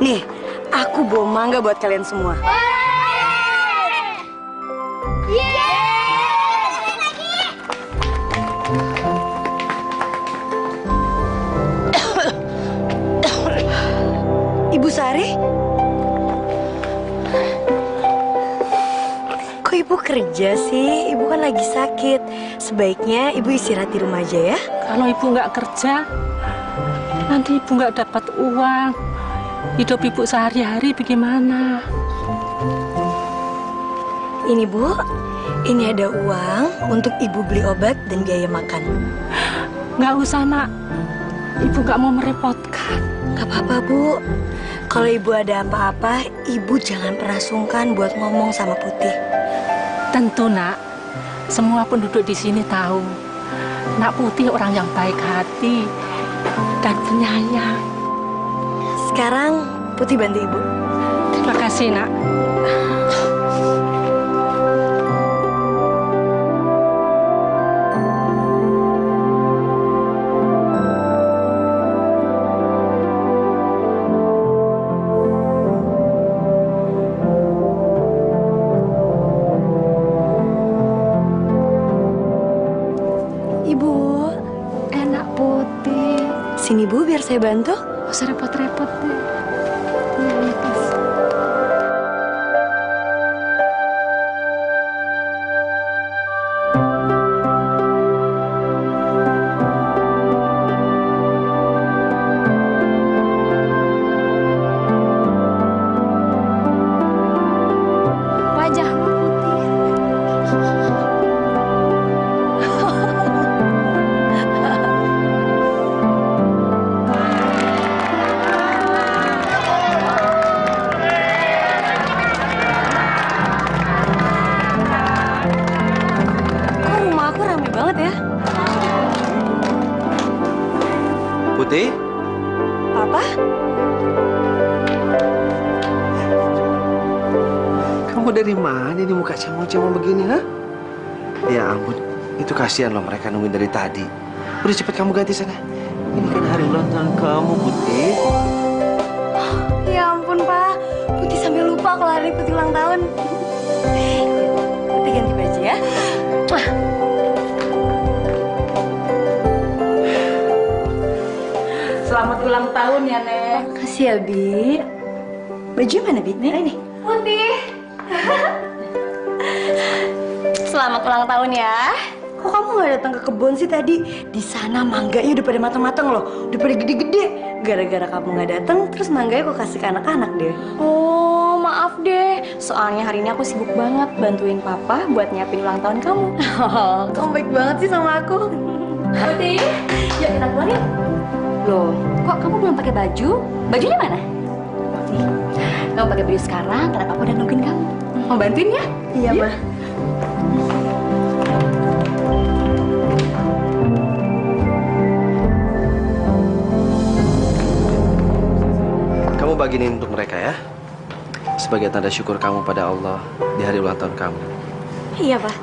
Nih, aku bawa mangga buat kalian semua. Ibu Sari? Kok ibu kerja sih? Ibu kan lagi sakit. Sebaiknya ibu istirahat di rumah aja ya. Kalau ibu nggak kerja, nanti ibu nggak dapat uang. Hidup ibu sehari-hari bagaimana? Ini Bu, ini ada uang untuk ibu beli obat dan biaya makan. Nggak usah, Nak. Ibu nggak mau merepotkan. Gak apa-apa Bu. Kalau ibu ada apa-apa, ibu jangan pernah sungkan buat ngomong sama Putih. Tentu, Nak. Semua penduduk di sini tahu. Nak Putih orang yang baik hati dan penyayang. Sekarang Putih bantu ibu. Terima kasih, Nak. Ibu, Enak Putih. sini Bu biar saya bantu. Nggak usah repot-repot deh. Wajahmu putih. Kok rumah aku rame banget ya? Putih, Papa? kamu dari mana ini muka cemong-cemong begini, ha? Ya ampun, itu kasihan loh mereka nungguin dari tadi. Udah cepet kamu ganti sana. Ini kan hari ulang tahun kamu, Putih. Ya ampun Pak, Putih sampai lupa kalau hari Putih ulang tahun. Putih ganti baju ya. Mwah. Selamat ulang tahun ya, Nek. Makasih ya Bi. Baju mana Bi? Ini. Putih. Selamat ulang tahun ya. Kok kamu nggak datang ke kebun sih tadi? Di sana mangganya udah pada matang-matang loh, udah pada gede-gede. Gara-gara kamu nggak datang, terus mangganya aku kasih ke anak-anak deh. Oh, maaf deh. Soalnya hari ini aku sibuk banget bantuin papa buat nyiapin ulang tahun kamu. Oh, kamu baik banget sih sama aku. Putih, yuk kita keluar yuk. Loh, kok kamu belum pakai baju? Bajunya mana? Nih, kamu pakai baju sekarang karena papa udah nungguin kamu. Mau bantuin ya? Iya, Yuk. Ma. Kamu bagiin untuk mereka ya. Sebagai tanda syukur kamu pada Allah di hari ulang tahun kamu. Iya, Pak.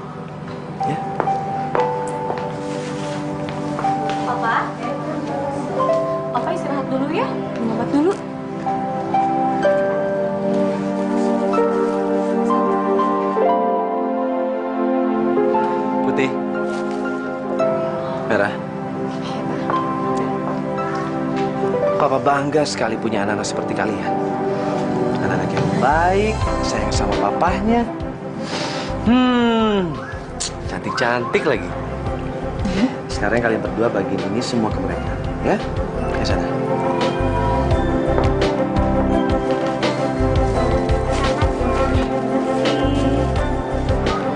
Ya. Papa? Papa istirahat dulu ya. Minum obat dulu. Putih. Merah. Papa bangga sekali punya anak-anak seperti kalian. Anak-anak yang baik, sayang sama papahnya. Cantik-cantik lagi. Sekarang kalian berdua bagiin ini semua ke mereka, ya? Ke sana.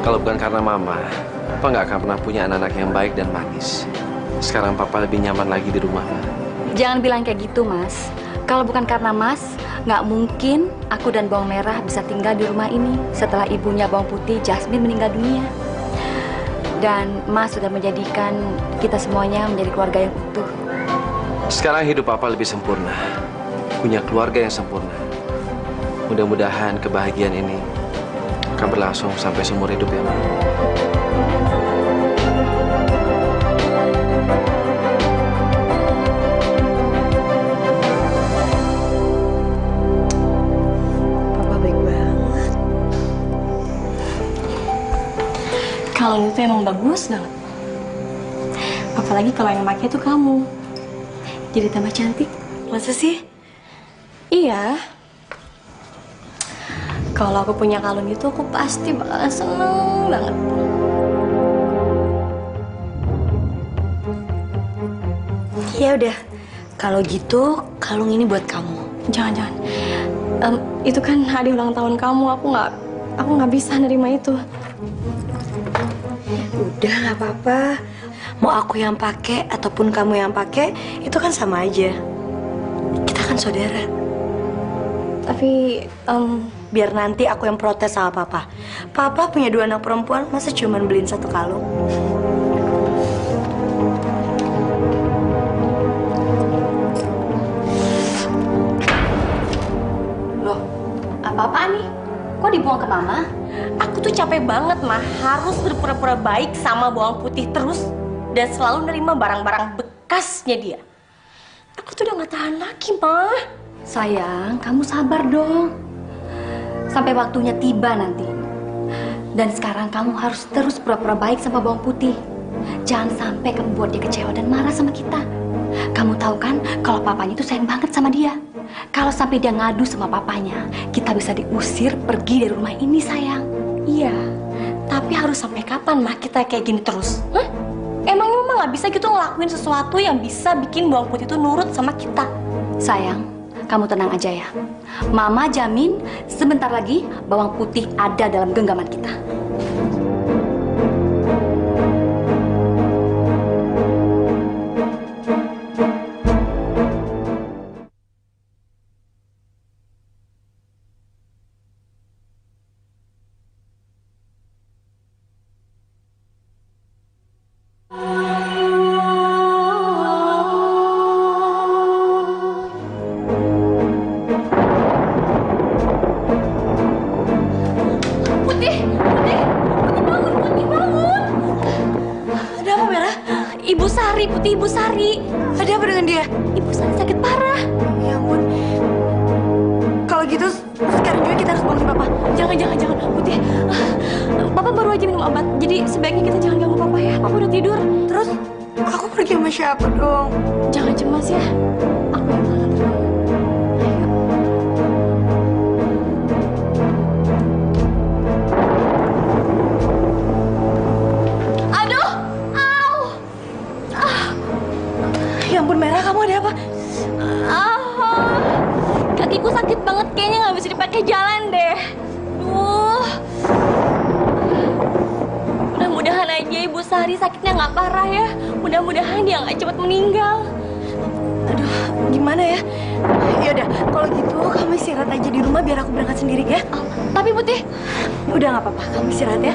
Kalau bukan karena Mama, Papa nggak akan pernah punya anak-anak yang baik dan manis. Sekarang Papa lebih nyaman lagi di rumah. Jangan bilang kayak gitu, Mas. Kalau bukan karena Mas, nggak mungkin aku dan Bawang Merah bisa tinggal di rumah ini setelah ibunya Bawang Putih, Jasmine, meninggal dunia. Dan Mas sudah menjadikan kita semuanya menjadi keluarga yang utuh. Sekarang hidup Papa lebih sempurna. Punya keluarga yang sempurna. Mudah-mudahan kebahagiaan ini akan berlangsung sampai seumur hidup ya, Ma. itu emang bagus banget. Apalagi kalau yang pakai itu kamu. Jadi tambah cantik. Masa sih? Iya. Kalau aku punya kalung itu, aku pasti bakalan seneng banget. Ya udah, kalau gitu kalung ini buat kamu. Jangan. Itu kan hadiah ulang tahun kamu. Aku nggak bisa nerima itu. Udah, nggak apa-apa. Mau aku yang pakai ataupun kamu yang pakai, itu kan sama aja. Kita kan saudara. Tapi biar nanti aku yang protes sama papa. Papa punya 2 anak perempuan, masa cuma beliin 1 kalung? Loh, apa-apaan nih? Kok dibuang ke mama? Aku tuh capek banget, mah. Harus berpura-pura baik sama bawang putih terus dan selalu nerima barang-barang bekasnya dia. Aku tuh udah gak tahan lagi, mah. Sayang, kamu sabar dong. Sampai waktunya tiba nanti. Dan sekarang kamu harus terus pura-pura baik sama bawang putih. Jangan sampai kamu buat dia kecewa dan marah sama kita. Kamu tahu kan kalau papanya itu sayang banget sama dia. Kalau sampai dia ngadu sama papanya, kita bisa diusir pergi dari rumah ini, sayang. Iya, tapi harus sampai kapan, mah, kita kayak gini terus? Hah? Emangnya mama nggak bisa gitu ngelakuin sesuatu yang bisa bikin bawang putih itu nurut sama kita? Sayang, kamu tenang aja ya. Mama jamin sebentar lagi bawang putih ada dalam genggaman kita. Ibu Sari. Ada apa dengan dia? Ibu Sari sakit parah. Ya ampun. Kalau gitu sekarang juga kita harus bangun Papa. Jangan Putih. Papa baru aja minum obat. Jadi sebaiknya kita jangan ganggu Papa ya. Papa udah tidur. Terus aku pergi sama siapa dong? Jangan cemas ya. Aku yang akan tenang. Ya ampun, Merah, kamu ada apa? Kakiku sakit banget, kayaknya nggak bisa dipakai jalan deh. Mudah-mudahan aja Ibu Sari sakitnya nggak parah ya. Mudah-mudahan dia nggak cepat meninggal. Aduh, gimana ya? Yaudah, kalau gitu kamu istirahat aja di rumah biar aku berangkat sendiri ya. Tapi Putih, udah nggak apa-apa, kamu istirahat ya.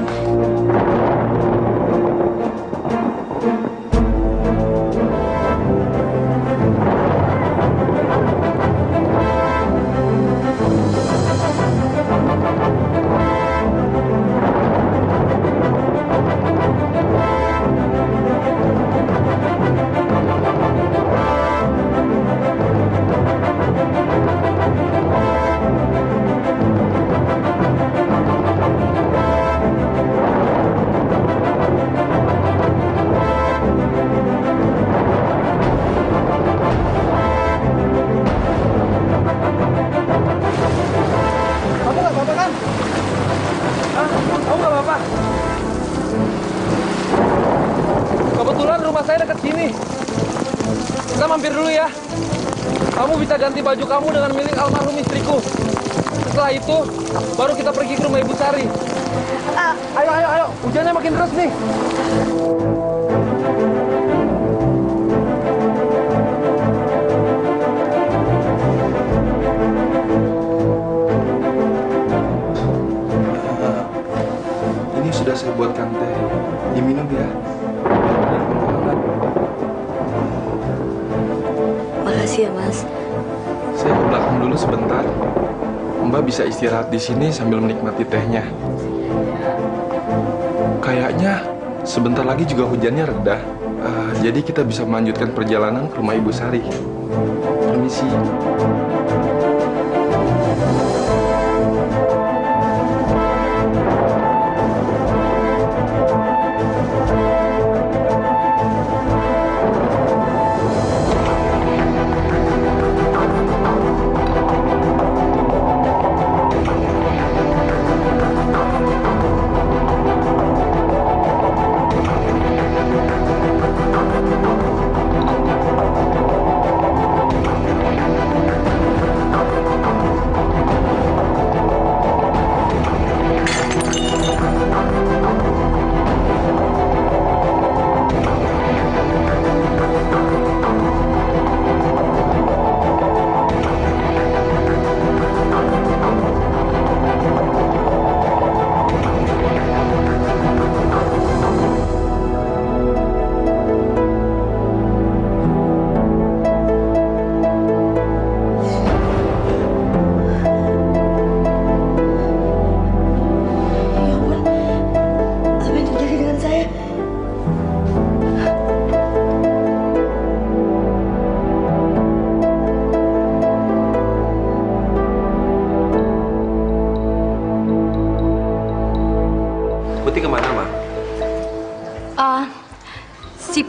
Kebetulan rumah saya dekat sini. Kita mampir dulu ya. Kamu bisa ganti baju kamu dengan milik almarhum istriku. Setelah itu, baru kita pergi ke rumah Ibu Sari. Ayo. Hujannya makin deras nih. Ini sudah saya buatkan teh. Diminum ya. Makasih ya, Mas. Saya ke belakang dulu sebentar. Mbak bisa istirahat di sini sambil menikmati tehnya. Kayaknya sebentar lagi juga hujannya reda. Jadi kita bisa melanjutkan perjalanan ke rumah Ibu Sari. Permisi.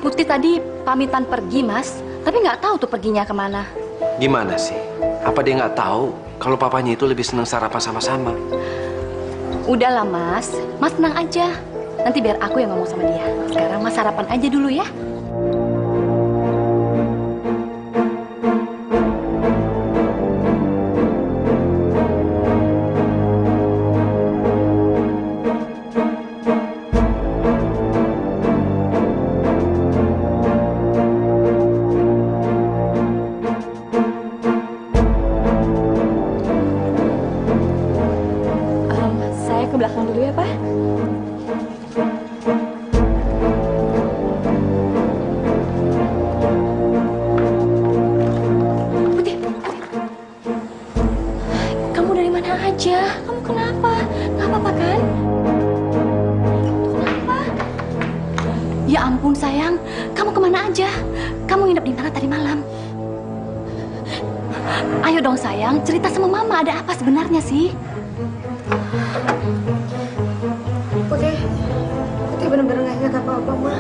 Putih tadi pamitan pergi, Mas. Tapi nggak tahu tuh perginya kemana. Gimana sih? Apa dia nggak tahu kalau papanya itu lebih senang sarapan sama-sama? Udahlah, Mas. Mas tenang aja. Nanti biar aku yang ngomong sama dia. Sekarang Mas sarapan aja dulu ya. Saya ke belakang dulu ya, Pak. Putih, kamu dari mana aja? Kamu kenapa? Nggak apa-apa kan? Kenapa? Ya ampun sayang, kamu kemana aja? Kamu nginep di mana tadi malam? Ayo dong sayang, cerita sama mama, ada apa sebenarnya sih? Putih bener-bener gak ingat apa-apa, Ma.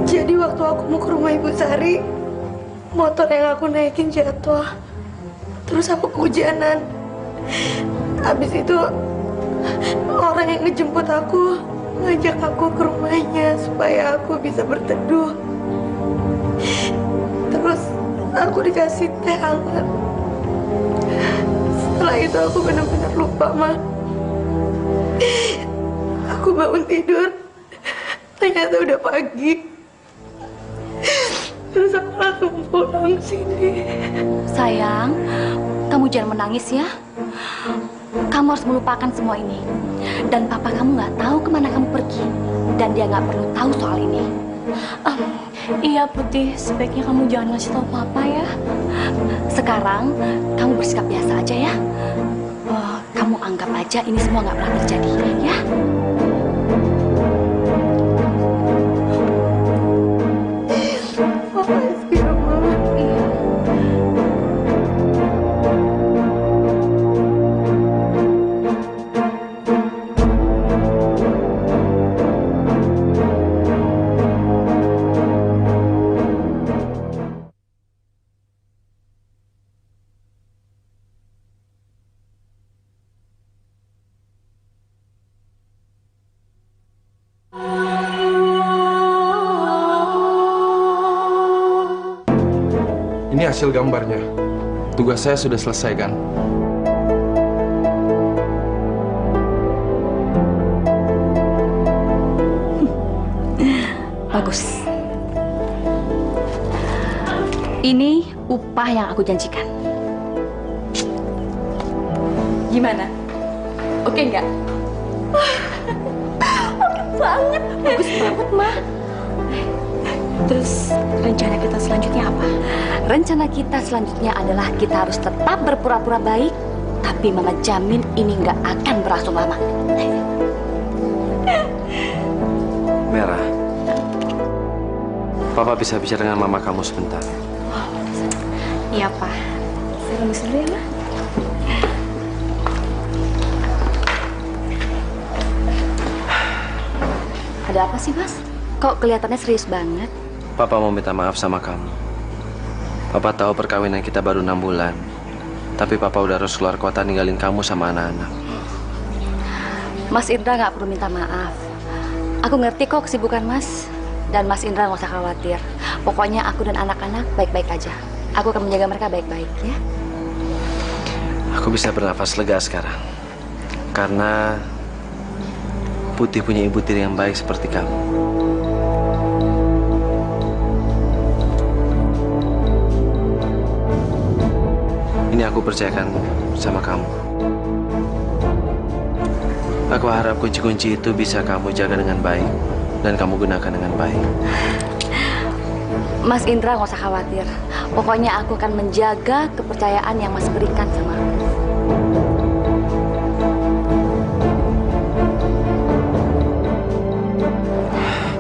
Jadi waktu aku mau ke rumah Ibu Sari, motor yang aku naikin jatuh. Terus aku kehujanan. Habis itu, orang yang ngejemput aku ngajak aku ke rumahnya supaya aku bisa berteduh. Terus aku dikasih teh hangat. Setelah itu aku benar-benar lupa, Ma. Aku bangun tidur, ternyata udah pagi. Terus aku langsung pulang sini. Sayang, kamu jangan menangis ya. Kamu harus melupakan semua ini. Dan papa kamu nggak tahu kemana kamu pergi. Dan dia nggak perlu tahu soal ini. Iya Putih, sebaiknya kamu jangan ngasih tahu papa ya. Sekarang, kamu bersikap biasa aja ya. Kamu anggap aja ini semua nggak pernah terjadi, ya. Makasih ya, Mama. Ini hasil gambarnya. Tugas saya sudah selesai, kan? Bagus. Ini upah yang aku janjikan. Gimana? Oke nggak? Oke banget. Bagus banget, Ma. Terus rencana kita selanjutnya apa? Rencana kita selanjutnya adalah kita harus tetap berpura-pura baik, tapi Mama jamin ini nggak akan berlangsung lama. Merah. Papa bisa bicara dengan mama kamu sebentar. Iya, Pak. Saya permisi dulu ya, Ma. Ada apa sih, Mas? Kok kelihatannya serius banget? Papa mau minta maaf sama kamu. Papa tahu perkawinan kita baru 6 bulan. Tapi Papa udah harus keluar kota ninggalin kamu sama anak-anak. Mas Indra nggak perlu minta maaf. Aku ngerti kok kesibukan Mas. Dan Mas Indra nggak usah khawatir. Pokoknya aku dan anak-anak baik-baik aja. Aku akan menjaga mereka baik-baik ya. Aku bisa bernafas lega sekarang. Karena Putih punya ibu tiri yang baik seperti kamu. Ini aku percayakan sama kamu. Aku harap kunci-kunci itu bisa kamu jaga dengan baik dan kamu gunakan dengan baik. Mas Indra nggak usah khawatir. Pokoknya aku akan menjaga kepercayaan yang Mas berikan sama aku.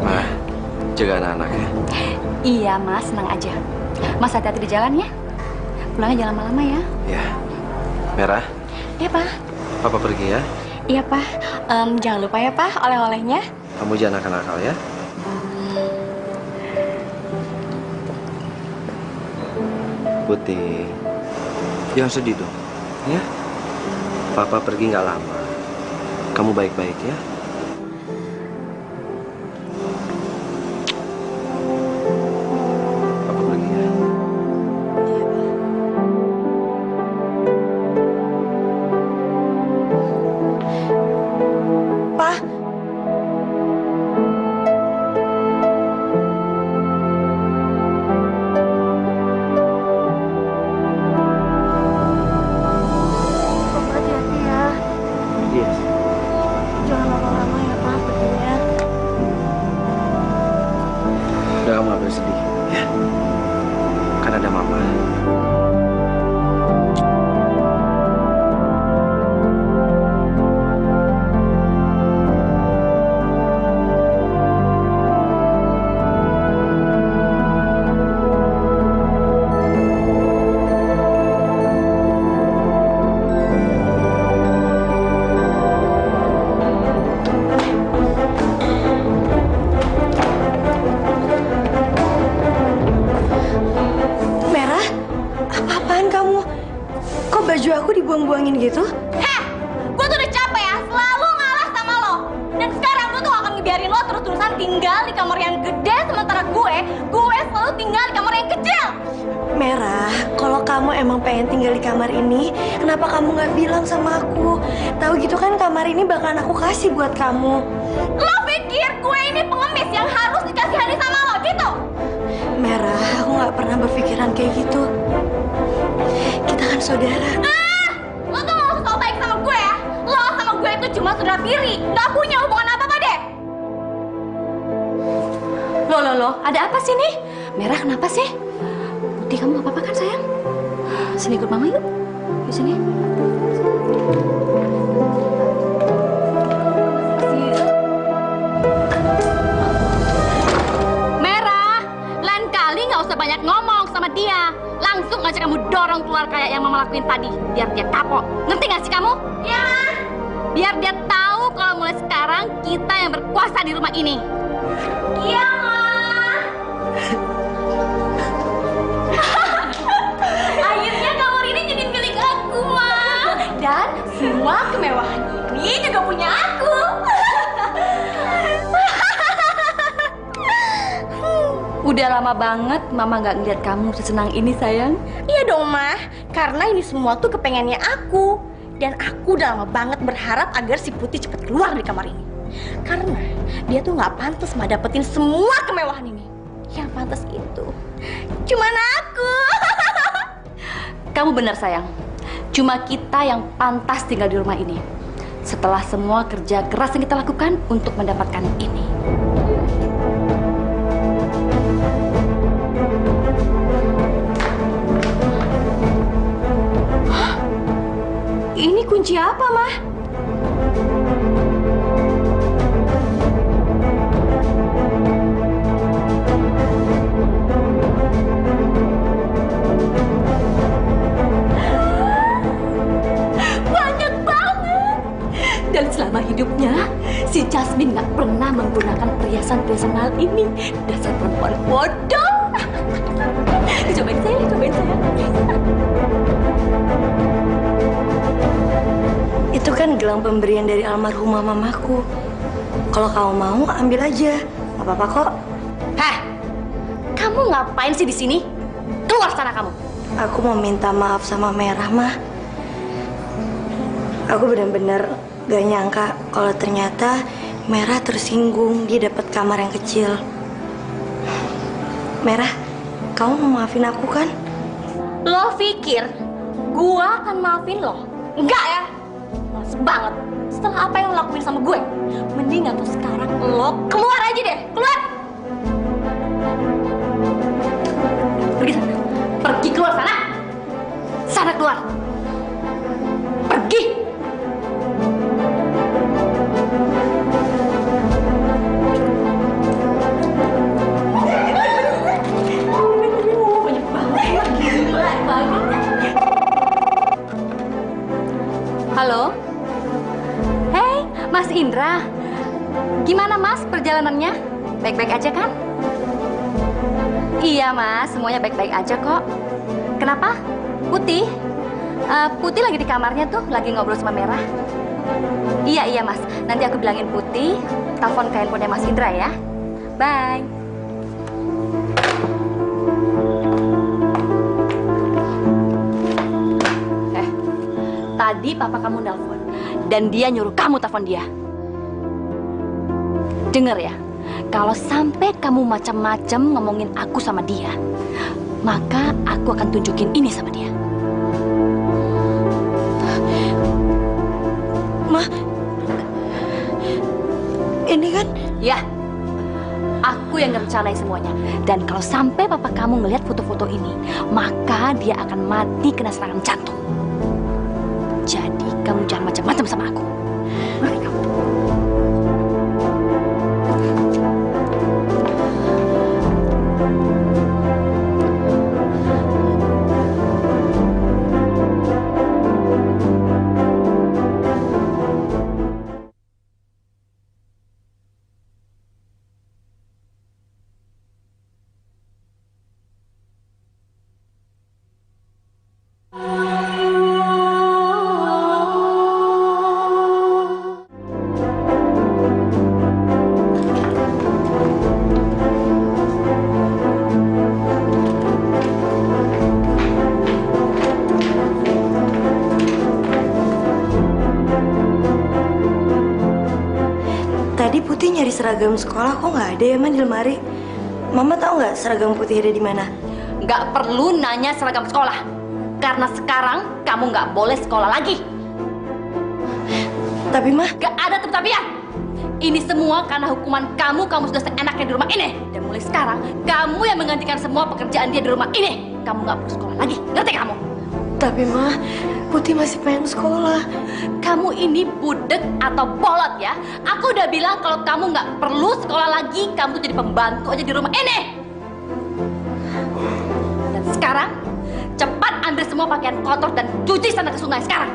Ma, jaga anak-anak ya. Iya Mas, senang aja. Mas hati-hati di jalan ya. Pulangnya jangan lama-lama ya. Ya. Merah, Iya, Pak. Papa pergi ya. Iya, Pak. Jangan lupa ya, Pak, oleh-olehnya. Kamu jangan nakal-nakal ya. Putih, jangan sedih dong, ya. Papa pergi nggak lama. Kamu baik-baik ya. Papa pergi ya. Pa. Papa hati-hati ya. Yes. Jangan lama-lama ya, Pa, perginya. Udah, kamu nggak boleh sedih, ya. Kan ada Mama. Merah? Apa-apaan kamu? Kok baju aku dibuang-buangin gitu? Heh, gue tuh udah capek ya, selalu ngalah sama lo. Dan sekarang gue tuh gak akan ngebiarin lo terus-terusan tinggal di kamar yang gede, sementara gue selalu tinggal di kamar yang kecil. Merah, kalau kamu emang pengen tinggal di kamar ini, kenapa kamu nggak bilang sama aku? Tahu gitu kan kamar ini bakalan aku kasih buat kamu. Lo pikir gue ini pengemis yang harus dikasihani sama lo gitu? Merah, aku nggak pernah berpikiran kayak gitu. Kita kan saudara. Lo tuh gak usah sok baik sama gue ya. Lo sama gue itu cuma saudara tiri, gak punya hubungan apa-apa deh. Lo, ada apa sih nih? Merah kenapa sih? Putih, kamu gak apa-apa kan sayang? Sini ikut mama yuk. Yuk sini. Merah, lain kali gak usah banyak ngomong sama dia. Langsung aja kamu dorong keluar kayak yang mama lakuin tadi. Biar dia kapok. Ngerti gak sih kamu? Iya. Biar dia tahu kalau mulai sekarang kita yang berkuasa di rumah ini. Iya, Ma. Akhirnya kamar ini jadi milik aku, Ma. Dan semua kemewahan ini juga punya aku. Udah lama banget Mama nggak ngeliat kamu sesenang ini, sayang. Iya dong, Ma. Karena ini semua tuh kepengennya aku. Dan aku udah lama banget berharap agar si Putih cepet keluar dari kamar ini. Karena dia tuh nggak pantas mah dapetin semua kemewahan ini. Yang pantas itu cuman aku. Kamu benar, sayang. Cuma kita yang pantas tinggal di rumah ini. Setelah semua kerja keras yang kita lakukan untuk mendapatkan ini. Ini kunci apa, Ma? Banyak banget. Dan selama hidupnya, si Jasmine nggak pernah menggunakan perhiasan-perhiasan mahal ini. Dasar perempuan bodoh. Cobain saya. Itu kan gelang pemberian dari almarhumah mamaku. Kalau kamu mau, ambil aja. Gak apa-apa kok. Hah? Kamu ngapain sih di sini? Keluar sana kamu. Aku mau minta maaf sama Merah, Mah. Aku benar-benar gak nyangka kalau ternyata Merah tersinggung dia dapat kamar yang kecil. Merah, kamu mau maafin aku kan? Lo pikir gua akan maafin lo? Enggak ya? Males banget. Setelah apa yang lo lakuin sama gue, mendingan tuh sekarang lo keluar aja deh. Keluar! Pergi sana. Pergi keluar sana. Sana keluar. Pergi. Halo? Hei, Mas Indra. Gimana, Mas, perjalanannya? Baik-baik aja kan? Iya, Mas, semuanya baik-baik aja kok. Kenapa? Putih? Putih lagi di kamarnya tuh, lagi ngobrol sama Merah. Iya Mas, nanti aku bilangin Putih telepon ke handphonenya Mas Indra ya. Bye. Tadi papa kamu nelpon dan dia nyuruh kamu telepon dia. Dengar ya, kalau sampai kamu macam-macam ngomongin aku sama dia, maka aku akan tunjukin ini sama dia. Ma, ini kan? Ya, aku yang ngerencanain semuanya. Dan kalau sampai papa kamu ngelihat foto-foto ini, maka dia akan mati kena serangan jantung. Jadi kamu jangan macam-macam sama aku. Mari kamu. Tadi Putih nyari seragam sekolah kok nggak ada ya, Man, di lemari. Mama tahu nggak seragam Putih ada di mana? Nggak perlu nanya seragam sekolah. Karena sekarang kamu nggak boleh sekolah lagi. Tapi Mah, Nggak ada tapi-tapian. Ini semua karena hukuman kamu sudah seenaknya di rumah ini. Dan mulai sekarang, kamu yang menggantikan semua pekerjaan dia di rumah ini. Kamu nggak perlu sekolah lagi. Ngerti kamu? tapi Mah, Putih masih pengen sekolah. Kamu ini budek atau bolot ya? Aku udah bilang kalau kamu nggak perlu sekolah lagi, kamu jadi pembantu aja di rumah ini. Dan sekarang, cepat ambil semua pakaian kotor dan cuci sana ke sungai sekarang.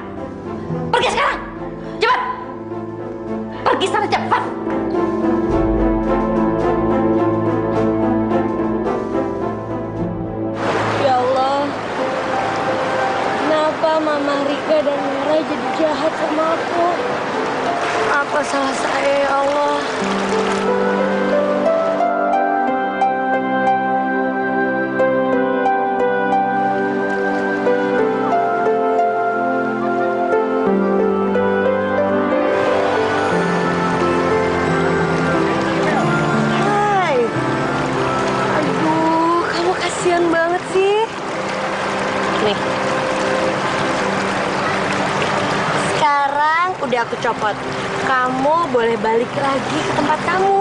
Pergi sekarang, cepat. Pergi sana cepat. Ya Allah, kenapa Mama Rika dan Mira jadi jahat sama aku? Apa salah saya, ya Allah? Hai. Aduh, kamu kasihan banget sih. Nih. Sekarang udah aku copot. Kamu boleh balik lagi ke tempat kamu.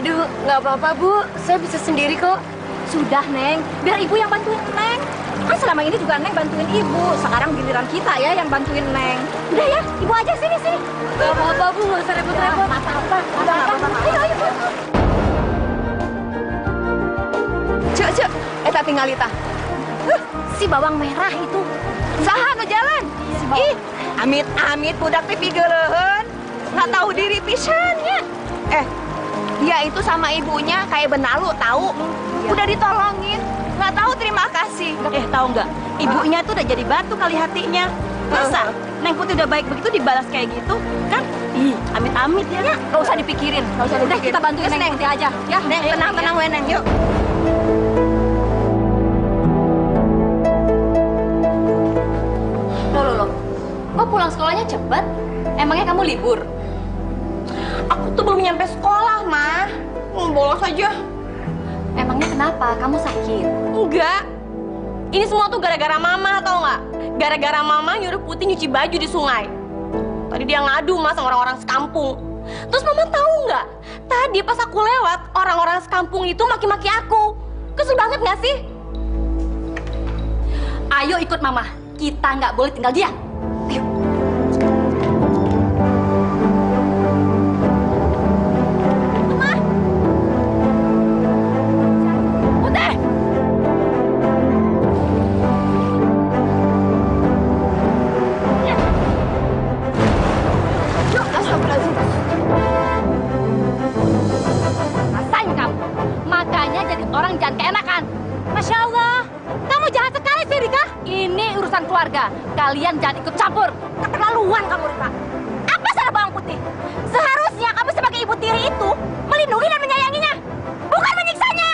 Aduh, nggak apa-apa, Bu. Saya bisa sendiri kok. Sudah, Neng. Biar ibu yang bantuin Neng. Kan selama ini juga Neng bantuin ibu. Sekarang giliran kita ya yang bantuin Neng. Udah ya, ibu aja sini. Nggak apa-apa, Bu. Nggak usah repot-repot. Apa-apa. Ayo. Cek, eta tinggal ita. Si bawang merah itu. Saha nu jalan? Ih, amit-amit budak teh pigeuleun. Nggak tahu diri pisannya. Dia itu sama ibunya kayak benalu tahu. Udah ditolongin, nggak tahu terima kasih. Tahu nggak? Ibunya tuh udah jadi batu kali hatinya. Masa Neng Putih udah baik begitu dibalas kayak gitu? Kan? Ih, amit-amit ya. Nggak usah dipikirin. Udah kita bantuin Neng Putih aja. Ya, Neng, tenang we Neng, yuk. Loh. Kok pulang sekolahnya cepet? Emangnya kamu libur? Aku tuh belum nyampe sekolah, Ma. Bolos aja. Emangnya kenapa? Kamu sakit? Enggak. Ini semua tuh gara-gara Mama, tau nggak? Gara-gara Mama nyuruh Putih nyuci baju di sungai. Tadi dia ngadu mas sama orang-orang sekampung. Terus Mama tahu nggak? Tadi pas aku lewat, orang-orang sekampung itu maki-maki aku. Kesel banget nggak sih? Ayo ikut Mama. Kita nggak boleh tinggal diam. Ayo. urusan keluarga. Kalian jangan ikut campur. Keterlaluan kamu, Rika. Apa salah bawang putih? Seharusnya kamu sebagai ibu tiri itu melindungi dan menyayanginya, bukan menyiksanya.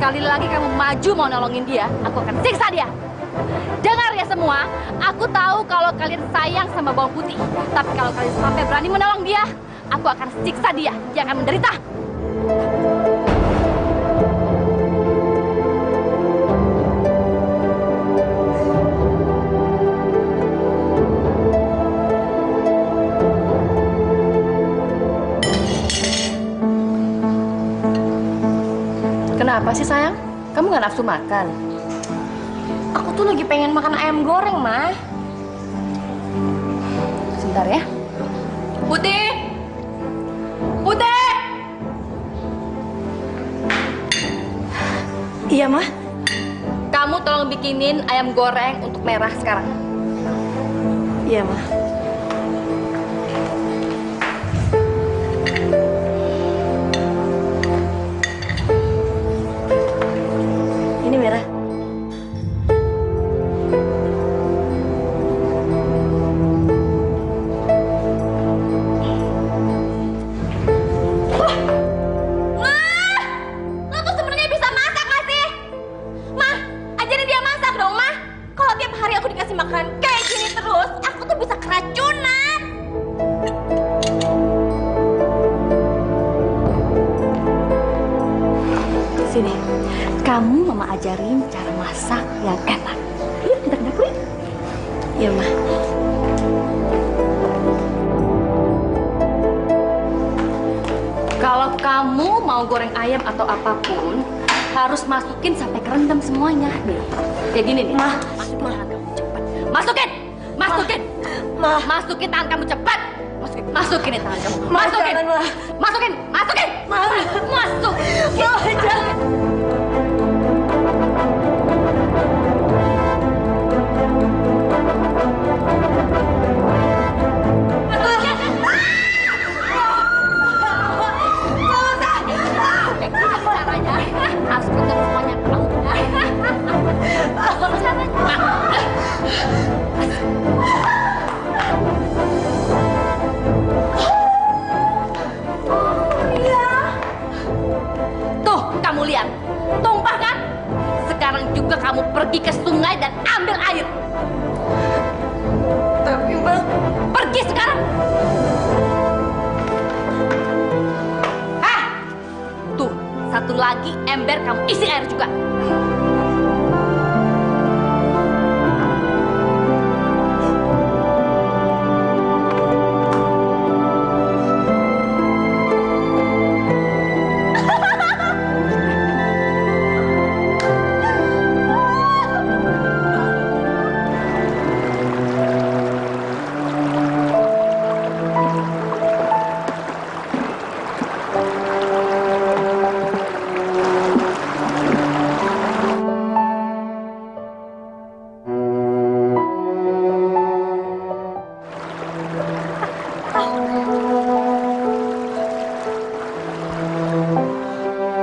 Sekali lagi kamu maju mau nolongin dia, aku akan siksa dia. Dengar ya semua, aku tahu kalau kalian sayang sama bawang putih. Tapi kalau kalian sampai berani menolong dia, aku akan siksa dia. Dia akan menderita. Kenapa sih sayang? Kamu nggak nafsu makan? Aku tuh lagi pengen makan ayam goreng, Ma. Sebentar ya. Putih! Putih! Iya, Ma. Kamu tolong bikinin ayam goreng untuk Merah sekarang. Iya, Ma. Ini Merah. Sini, kamu mama ajarin cara masak yang enak. Yuk kita ke dapur. Iya, Ma. Kalau kamu mau goreng ayam atau apapun, harus masukin sampai kerendam semuanya. Nih, kayak gini nih. Ma. Masukin tangan kamu cepat. Masukin! Masukin! Ma. Masukin tangan kamu cepat! Masukin! Masukin nih tangan kamu! Ma, Masukin! jangan, Ma. Masukin! Masukin! Ma. Masuk! Ma, jangan. Harus betul semuanya tahu. Tuh, kamu lihat. Tumpah kan? Sekarang juga kamu pergi ke sungai dan ambil air. Tapi, Ma. Pergi sekarang. Tuh, satu lagi ember kamu isi air juga.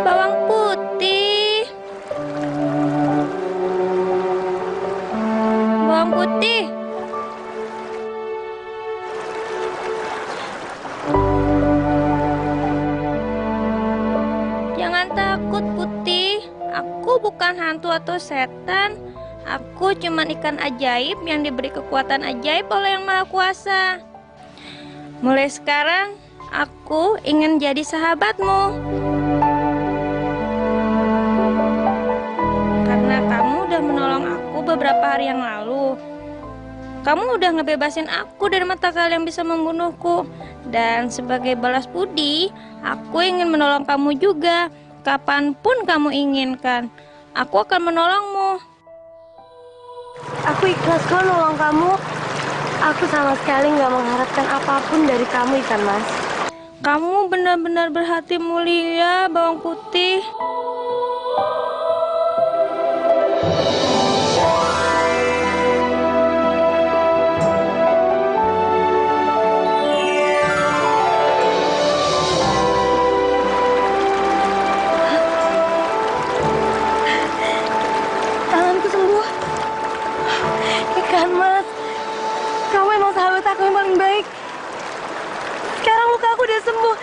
Bawang putih. Bawang putih. Jangan takut, Putih. Aku bukan hantu atau setan. Aku cuma ikan ajaib yang diberi kekuatan ajaib oleh Yang Maha Kuasa. Mulai sekarang, aku ingin jadi sahabatmu. Karena kamu udah menolong aku beberapa hari yang lalu. Kamu udah ngebebasin aku dari mata kala yang bisa membunuhku. Dan sebagai balas budi, aku ingin menolong kamu juga. Kapanpun kamu inginkan, aku akan menolongmu. Aku ikhlas kok nolong kamu. Aku sama sekali nggak mengharapkan apapun dari kamu, Ikan Mas. Kamu benar-benar berhati mulia, Bawang Putih. Kan, Mas. Kamu emang sahabat aku yang paling baik. Sekarang luka aku udah sembuh.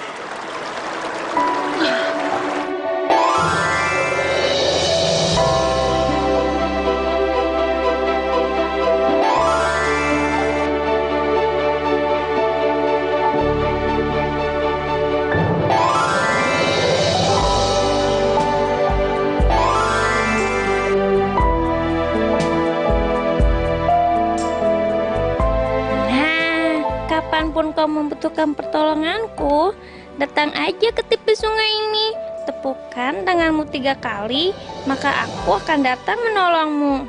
Kapanpun kau membutuhkan pertolonganku, datang aja ke tepi sungai ini. Tepukkan tanganmu 3 kali, maka aku akan datang menolongmu.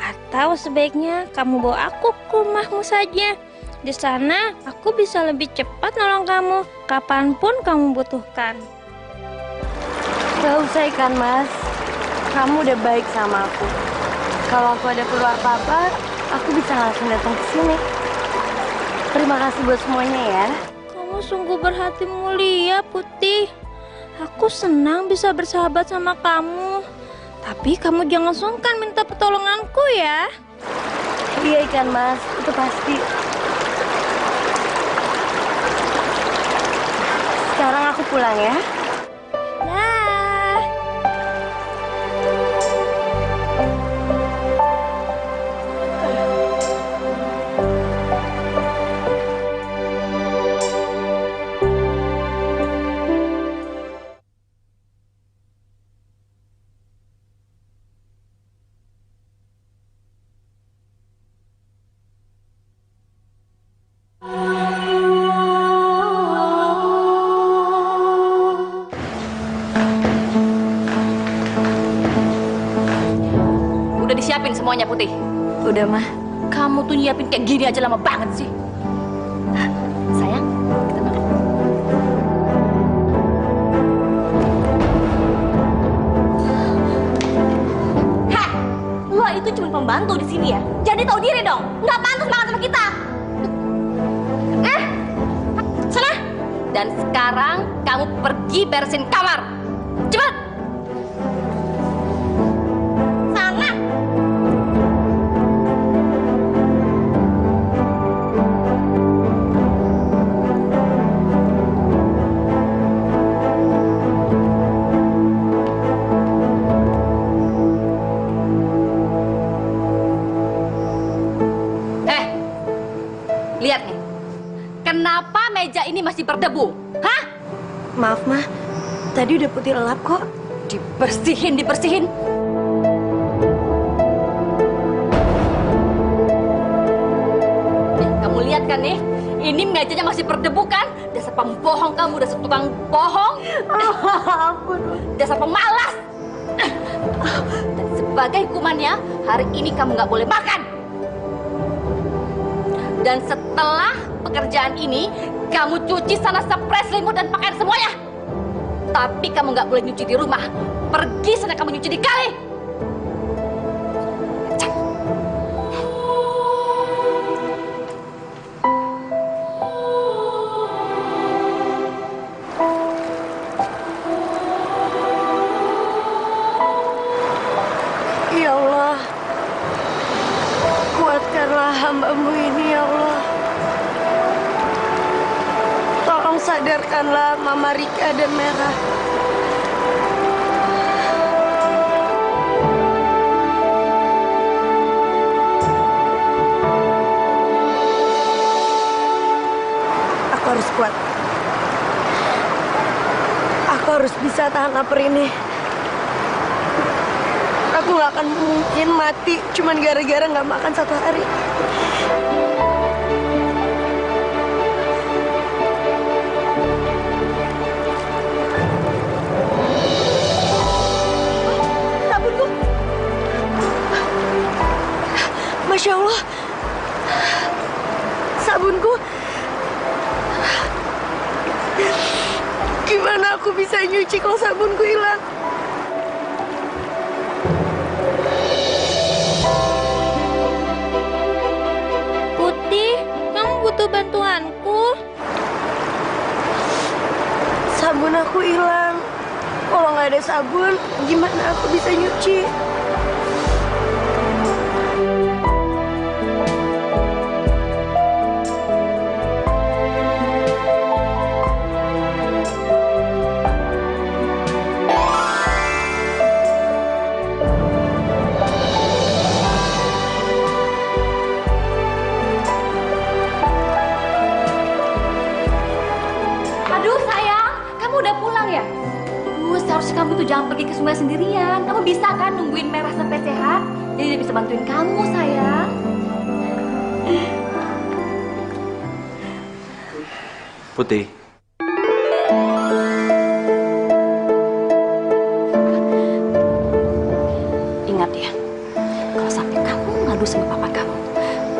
Atau sebaiknya kamu bawa aku ke rumahmu saja. Di sana aku bisa lebih cepat nolong kamu kapanpun kamu butuhkan. Gak usah ikan, Mas. Kamu udah baik sama aku. Kalau aku ada perlu apa-apa, aku bisa langsung datang ke sini. Terima kasih buat semuanya ya. Kamu sungguh berhati mulia, Putih. Aku senang bisa bersahabat sama kamu. Tapi kamu jangan sungkan minta pertolonganku ya. Iya ikan, Mas. Itu pasti. Sekarang aku pulang ya. Dah. Udah disiapin semuanya, Putih? Udah, Mah. Kamu tuh nyiapin kayak gini aja lama banget sih. Sayang, kita makan. Heh, lo itu cuma pembantu di sini ya. Jadi tahu diri dong. Nggak pantas banget sama kita. Sana. Dan sekarang kamu pergi beresin kamar. Cepat. Sana. Lihat nih. Kenapa meja ini masih berdebu? Hah? Maaf, Mah. Tadi udah Putih lelap kok. Dibersihin. Nih, kamu lihat kan nih? Ini mejanya masih berdebu kan? Dasar pembohong kamu, dasar tukang bohong. Ampun. Dasar pemalas. Dan sebagai hukumannya, hari ini kamu nggak boleh makan. Dan setelah pekerjaan ini, kamu cuci sana spray, selimut, dan pakaian semuanya. Tapi kamu nggak boleh nyuci di rumah. Pergi sana kamu nyuci di kali. Ya Allah, kuatkanlah hamba-Mu ini ya Allah. Tolong sadarkanlah Mama Rika dan Merah. Aku harus kuat. Aku harus bisa tahan lapar ini. Aku gak akan mungkin mati cuman gara-gara gak makan 1 hari. Sabunku. Masya Allah. Sabunku. Gimana aku bisa nyuci kalau sabunku hilang? Butuh bantuanku. Sabun aku hilang. Kalau nggak ada sabun, gimana aku bisa nyuci? kamu tuh jangan pergi ke sungai sendirian. Kamu bisa kan nungguin Merah sampai sehat? Jadi dia bisa bantuin kamu, sayang. Putih. Ingat ya, kalau sampai kamu ngadu sama papa kamu,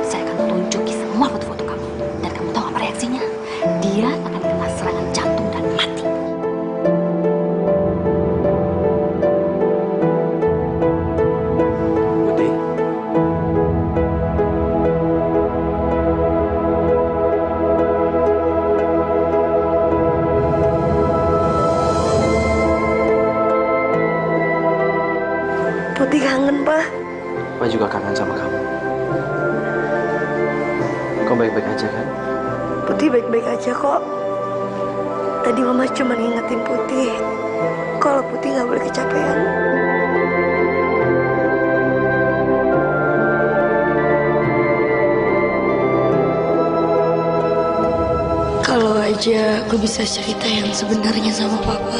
saya akan tunjuki semua foto-foto kamu. Dan kamu tahu apa reaksinya? Dia akan kena serangan jantung dan mati. Putih. Putih kangen, Pak. Papa juga kangen sama kamu. Kamu baik-baik aja kan? Putih baik-baik aja kok. Tadi Mama cuma ngingetin Putih kalau Putih nggak boleh kecapean. Kalau aja aku bisa cerita yang sebenarnya sama Papa.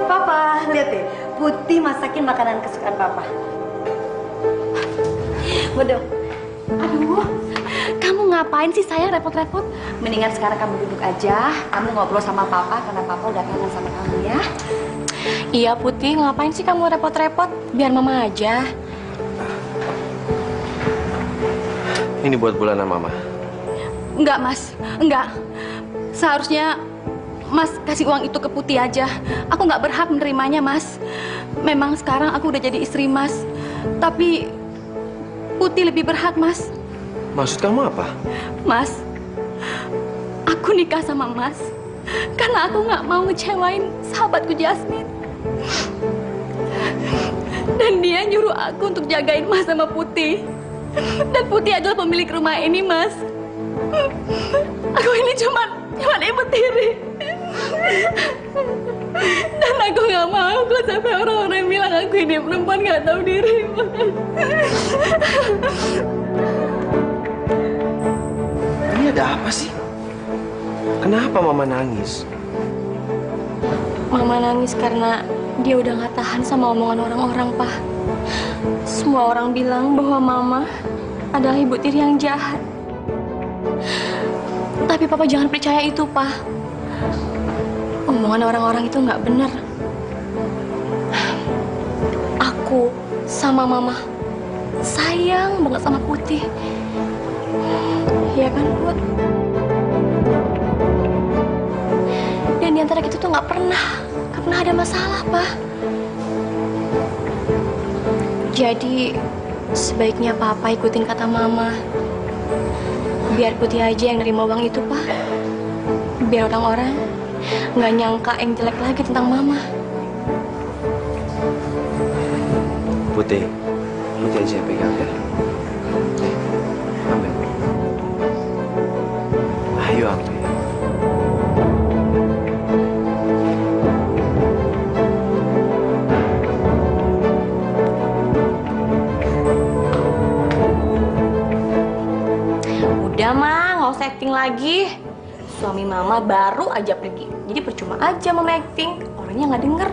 Papa, lihat deh. Putih masakin makanan kesukaan Papa. Waduh. Aduh, kamu ngapain sih sayang repot-repot? Mendingan sekarang kamu duduk aja, kamu ngobrol sama papa karena papa udah kangen sama kamu ya. Iya Putih, ngapain sih kamu repot-repot? Biar Mama aja. Ini buat bulanan Mama. Enggak, Mas. Enggak. Seharusnya Mas kasih uang itu ke Putih aja. Aku nggak berhak menerimanya, Mas. Memang sekarang aku udah jadi istri Mas. Tapi Putih lebih berhak, Mas. Maksud kamu apa? Mas, aku nikah sama Mas karena aku nggak mau ngecewain sahabatku Jasmine. Dan dia nyuruh aku untuk jagain Mas sama Putih. Dan Putih adalah pemilik rumah ini, Mas. Aku ini cuma ibu tiri. Dan aku nggak mau kok sampai orang-orang bilang aku ini perempuan nggak tahu diri, Mas. Ini ada apa sih? Kenapa Mama nangis? Mama nangis karena dia udah nggak tahan sama omongan orang-orang, Pak. Semua orang bilang bahwa Mama adalah ibu tiri yang jahat. Tapi Papa jangan percaya itu, Pak. Omongan orang-orang itu nggak benar. Aku sama Mama sayang banget sama Putih. Iya kan, Put? Dan di antara kita tuh nggak pernah ada masalah, Pak. Jadi sebaiknya Papa ikutin kata Mama. Biar Putih aja yang nerima uang itu, Pak. Biar orang-orang nggak nyangka yang jelek lagi tentang Mama. Putih aja yang pegang ya. Nih, ambil. Ayo ambil. Udah, Ma, nggak usah acting lagi. Suami Mama baru aja pergi. Jadi percuma aja Mama acting. Orangnya nggak denger.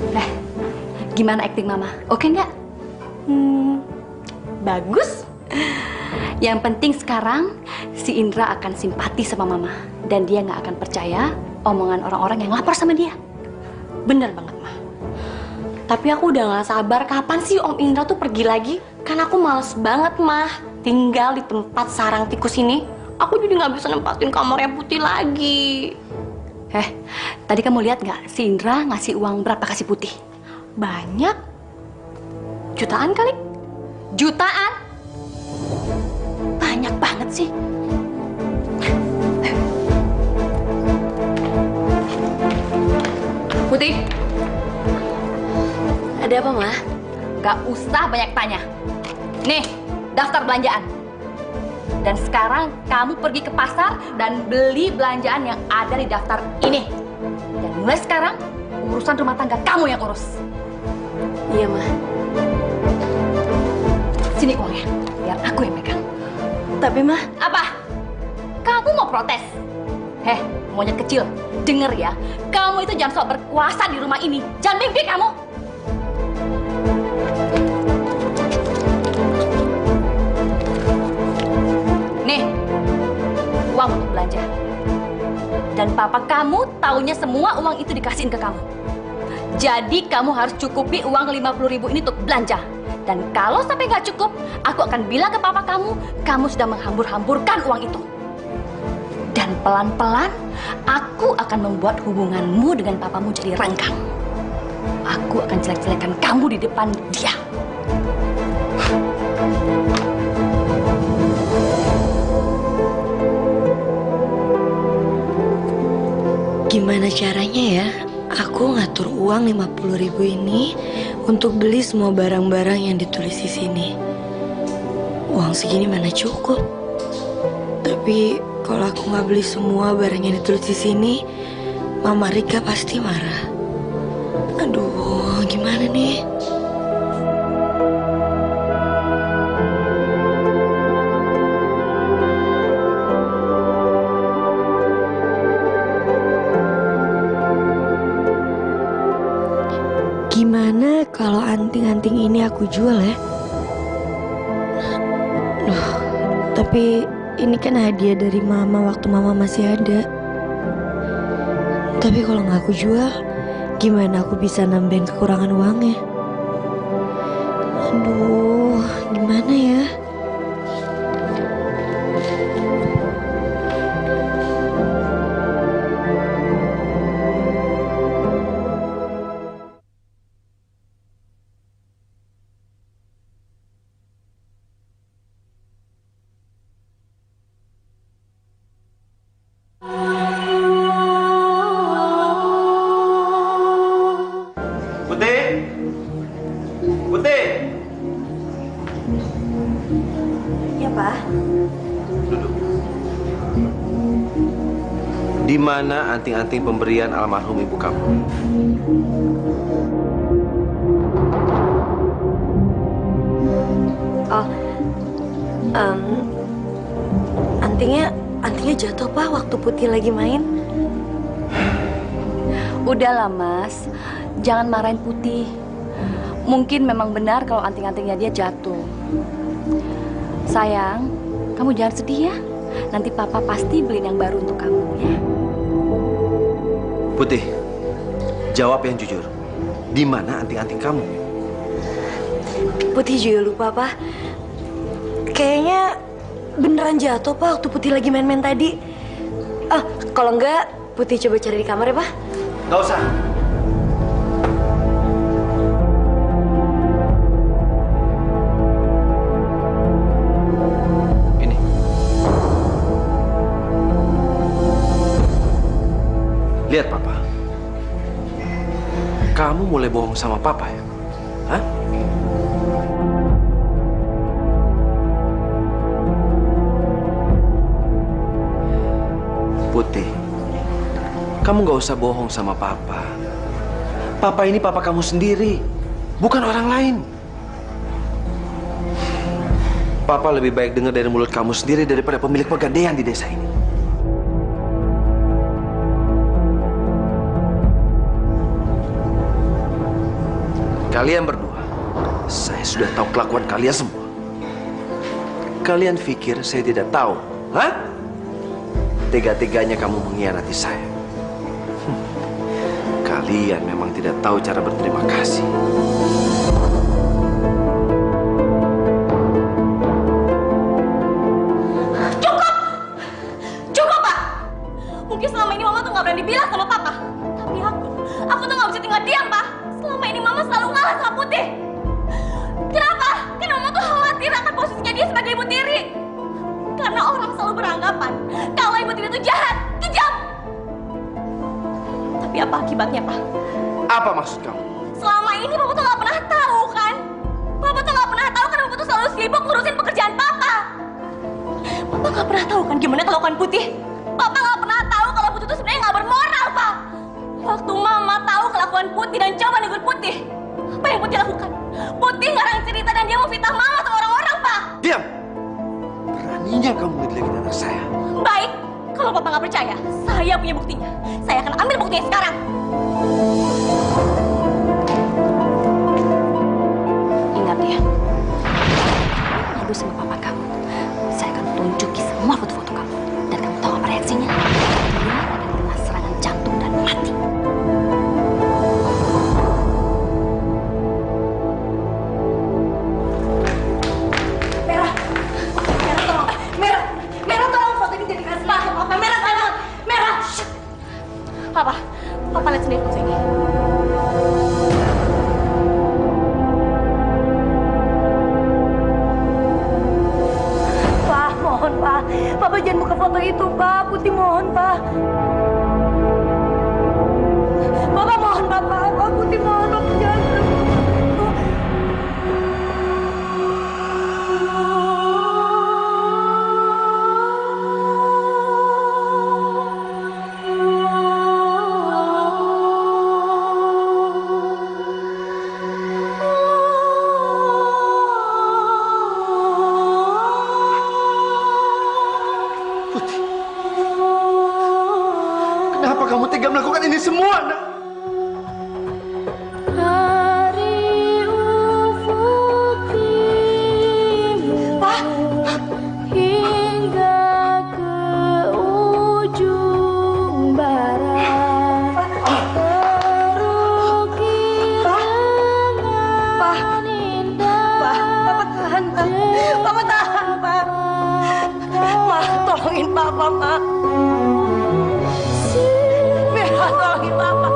Nah, gimana acting Mama? Oke nggak? Bagus. Yang penting sekarang si Indra akan simpati sama Mama. Dan dia nggak akan percaya omongan orang-orang yang lapor sama dia. Bener banget, Ma. Tapi aku udah nggak sabar. Kapan sih Om Indra tuh pergi lagi? Kan aku males banget, Ma. Tinggal di tempat sarang tikus ini. Aku jadi nggak bisa nempatin kamarnya Putih lagi. Tadi kamu lihat nggak si Indra ngasih uang berapa kasih Putih? Banyak. Jutaan kali? Jutaan? Banyak banget sih. Putih, Ada apa, Ma? gak usah banyak tanya. Nih, daftar belanjaan. Dan sekarang kamu pergi ke pasar dan beli belanjaan yang ada di daftar ini. Dan mulai sekarang, urusan rumah tangga kamu yang urus. Iya, Ma. Sini uangnya, biar aku yang pegang. Tapi mah, Apa? Kamu mau protes? Monyet kecil, denger ya. Kamu itu jangan sok berkuasa di rumah ini. Jangan mimpi kamu. Nih, uang untuk belanja. Dan papa kamu taunya semua uang itu dikasihin ke kamu. Jadi kamu harus cukupi uang 50.000 ini untuk belanja. Dan kalau sampai nggak cukup, aku akan bilang ke papa kamu sudah menghambur-hamburkan uang itu. Dan pelan-pelan, aku akan membuat hubunganmu dengan papamu jadi renggang. Aku akan jelek-jelekan kamu di depan dia. gimana caranya ya? Aku ngatur uang 50.000 ini untuk beli semua barang-barang yang ditulis di sini. Uang segini mana cukup? Tapi kalau aku nggak beli semua barang yang ditulis di sini, Mama Rika pasti marah. Aduh, gimana nih? Gimana kalau anting-anting ini aku jual ya? Loh, tapi ini kan hadiah dari Mama waktu Mama masih ada. Tapi kalau nggak aku jual, gimana aku bisa nambahin kekurangan uangnya? Aduh, gimana ya? Di mana anting-anting pemberian almarhum ibu kamu? Oh, antingnya jatuh Pak waktu Putih lagi main. Udahlah Mas, jangan marahin Putih. Mungkin memang benar kalau anting-antingnya dia jatuh. Sayang, kamu jangan sedih ya. Nanti Papa pasti beliin yang baru untuk kamu ya. Putih, jawab yang jujur. Di mana anting-anting kamu? Putih juga lupa Pak. Kayaknya beneran jatuh Pak waktu Putih lagi main-main tadi. Ah, kalau enggak Putih coba cari di kamar ya Pak. Gak usah. Lihat Papa, kamu mulai bohong sama Papa ya? Hah? Putih, kamu gak usah bohong sama Papa. Papa ini Papa kamu sendiri, bukan orang lain. Papa lebih baik dengar dari mulut kamu sendiri daripada pemilik pegadaian di desa ini. Kalian berdua, saya sudah tahu kelakuan kalian semua. Kalian pikir saya tidak tahu? Hah? Tega-teganya kamu mengkhianati saya. Kalian memang tidak tahu cara berterima kasih. Cukup! Cukup, Pak! Mungkin selama ini Mama tuh nggak berani bilang sama Papa. Tapi aku tuh nggak bisa tinggal diam, Pak. Selama ini Mama selalu ngalah sama Putih. Kenapa? Karena Mama tuh khawatir akan posisinya dia sebagai ibu tiri. Karena orang selalu beranggapan kalau ibu tiri itu jahat, kejam. Tapi apa akibatnya, Pak? Apa maksud kamu? Selama ini Papa tuh nggak pernah tahu, kan? Papa tuh nggak pernah tahu karena Papa tuh selalu sibuk ngurusin pekerjaan Papa. Papa nggak pernah tahu kan gimana kelakuan Putih. Papa nggak pernah tahu kalau Putih itu sebenarnya nggak bermoral, Pak. Waktu Mama tahu kelakuan Putih dan coba negur Putih, apa yang Putih lakukan? Putih ngarang cerita dan dia mau fitnah Mama sama orang-orang, Saya punya buktinya. Saya akan ambil buktinya sekarang. Ingat ya, ngadu sama papa kamu. Saya akan tunjuki semua foto-foto kamu. Dan kamu tahu apa reaksinya? Dia akan kena serangan jantung dan mati. Papa lihat sendiri foto ini. Pak, mohon Pak. Papa jangan buka foto itu, Pak. Putih mohon, Pak. Papa mohon, Papa. Putih mohon, Papa jangan. Kenapa kamu tega melakukan ini semua, nak? Papa tahan, Pak. Ma, tolongin Papa, Ma. Merah, tolongin Papa.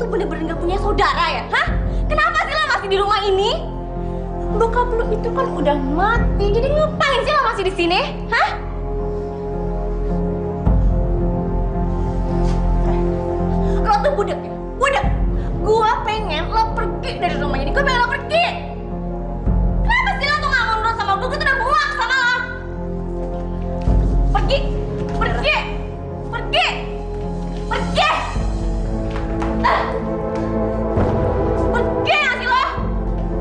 Bener-bener gak punya saudara ya? Hah? Kenapa sih lo masih di rumah ini? Bokap lo itu kan udah mati, jadi ngapain sih lo masih di sini? Hah? Lo tuh budak ya? Budak! Gua pengen lo pergi dari rumah ini, gua pengen lo pergi! Kenapa sih lo tuh gak mau nurut sama gue? Gue tuh udah muak sama lo! Pergi! Pergi! Pergi! Pergi! Pergi gak sih lo?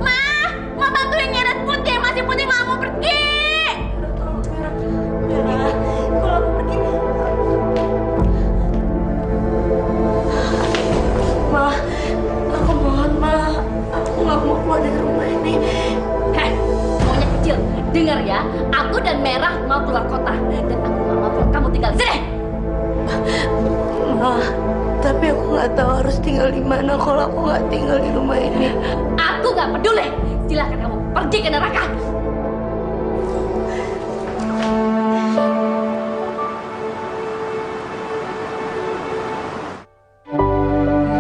Ma bantuin nyeret Putih, masih Putih gak mau pergi. Merah, kalau aku pergi. Ma, aku mohon Ma, aku gak mau keluar dari rumah ini. Heh, maunya kecil, dengar ya, aku dan Merah mau keluar kota dan aku gak mau kamu tinggal di sini. Ma, tapi aku nggak tahu harus tinggal di mana kalau aku nggak tinggal di rumah ini. Aku nggak peduli. Silakan kamu pergi ke neraka.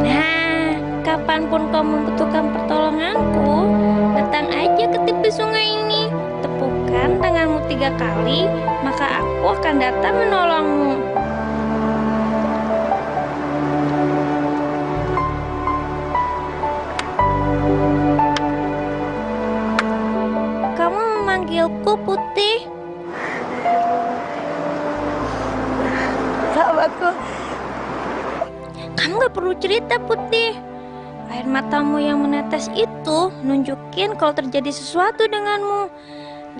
Nah, kapanpun kau membutuhkan pertolonganku, datang aja ke sungai ini. Tepukan tanganmu 3 kali, maka aku akan datang menolongmu. Kamu memanggilku Putih? Sahabatku. Kamu gak perlu cerita Putih. Air matamu yang menetes itu nunjukin kalau terjadi sesuatu denganmu.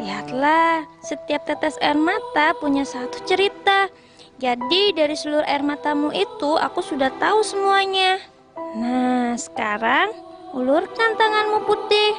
Lihatlah, setiap tetes air mata punya satu cerita. Jadi dari seluruh air matamu itu aku sudah tahu semuanya. Nah, sekarang ulurkan tanganmu Putih.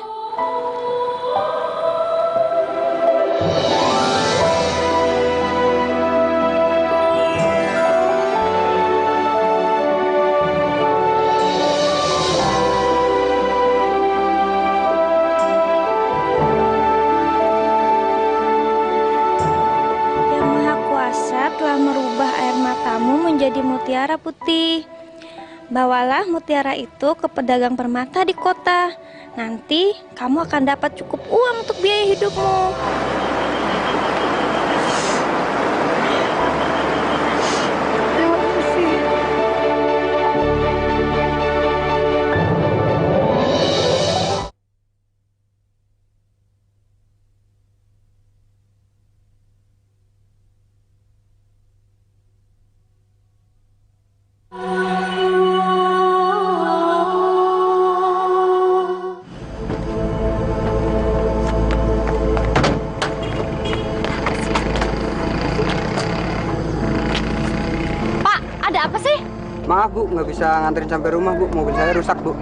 Telah merubah air matamu menjadi mutiara putih. Bawalah mutiara itu ke pedagang permata di kota. Nanti kamu akan dapat cukup uang untuk biaya hidupmu. Terima kasih. Maaf Bu, nggak bisa nganterin sampai rumah Bu, mobil saya rusak Bu.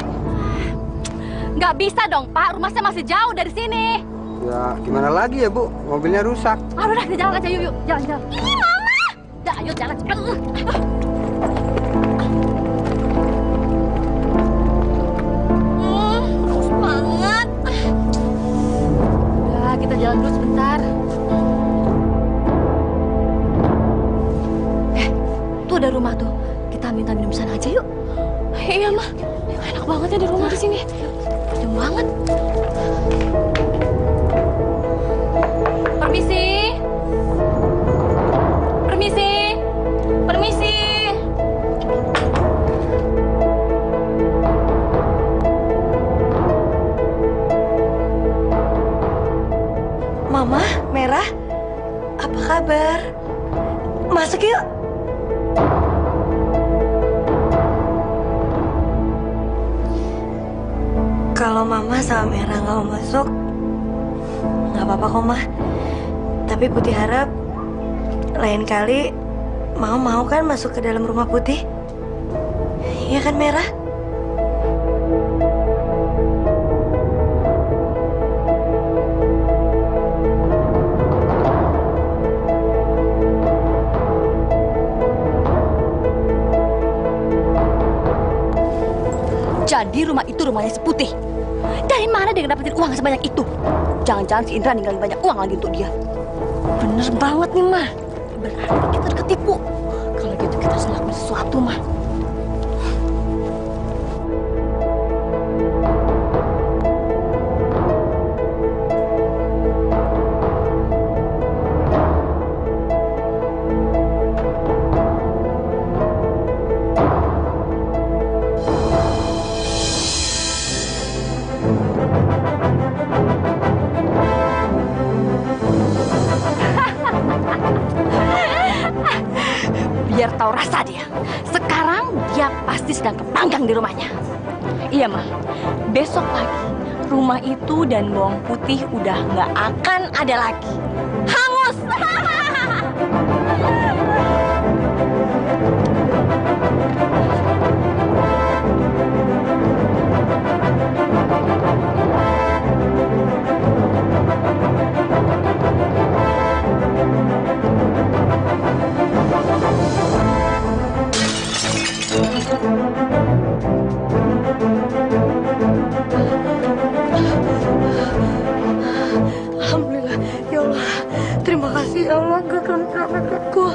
Nggak bisa dong Pak, rumahnya masih jauh dari sini. Ya gimana lagi ya Bu, mobilnya rusak. Aduh udah, kita jalan aja yuk, jalan. Ih Mama! Udah ayo jalan cepet. Haus banget. Udah, kita jalan dulu sebentar. Tuh ada rumah tuh. Kita minta minum sana aja yuk. Iya mah, enak banget ya di rumah di sini. Sejuk banget. Permisi. Permisi. Permisi. Mama, Merah, apa kabar? Masuk yuk. Kalau Mama sama Merah nggak mau masuk, nggak apa-apa kok, Mah. Tapi Putih harap lain kali mau kan masuk ke dalam rumah Putih? Iya kan, Merah? Jadi rumah itu rumahnya si Putih. Dari mana dia dapetin uang sebanyak itu? Jangan-jangan si Indra ninggalin banyak uang lagi untuk dia. Bener banget nih, Mah. Berarti kita udah ketipu. Kalau gitu kita harus lakukan sesuatu, Mah. Biar tahu rasa dia. Sekarang dia pasti sedang kepanggang di rumahnya. Iya, Mah. Besok pagi, rumah itu dan bawang putih udah nggak akan ada lagi. Hangus! Alhamdulillah, ya Allah. Terima kasih ya Allah, Engkau telah menyelamatkanku.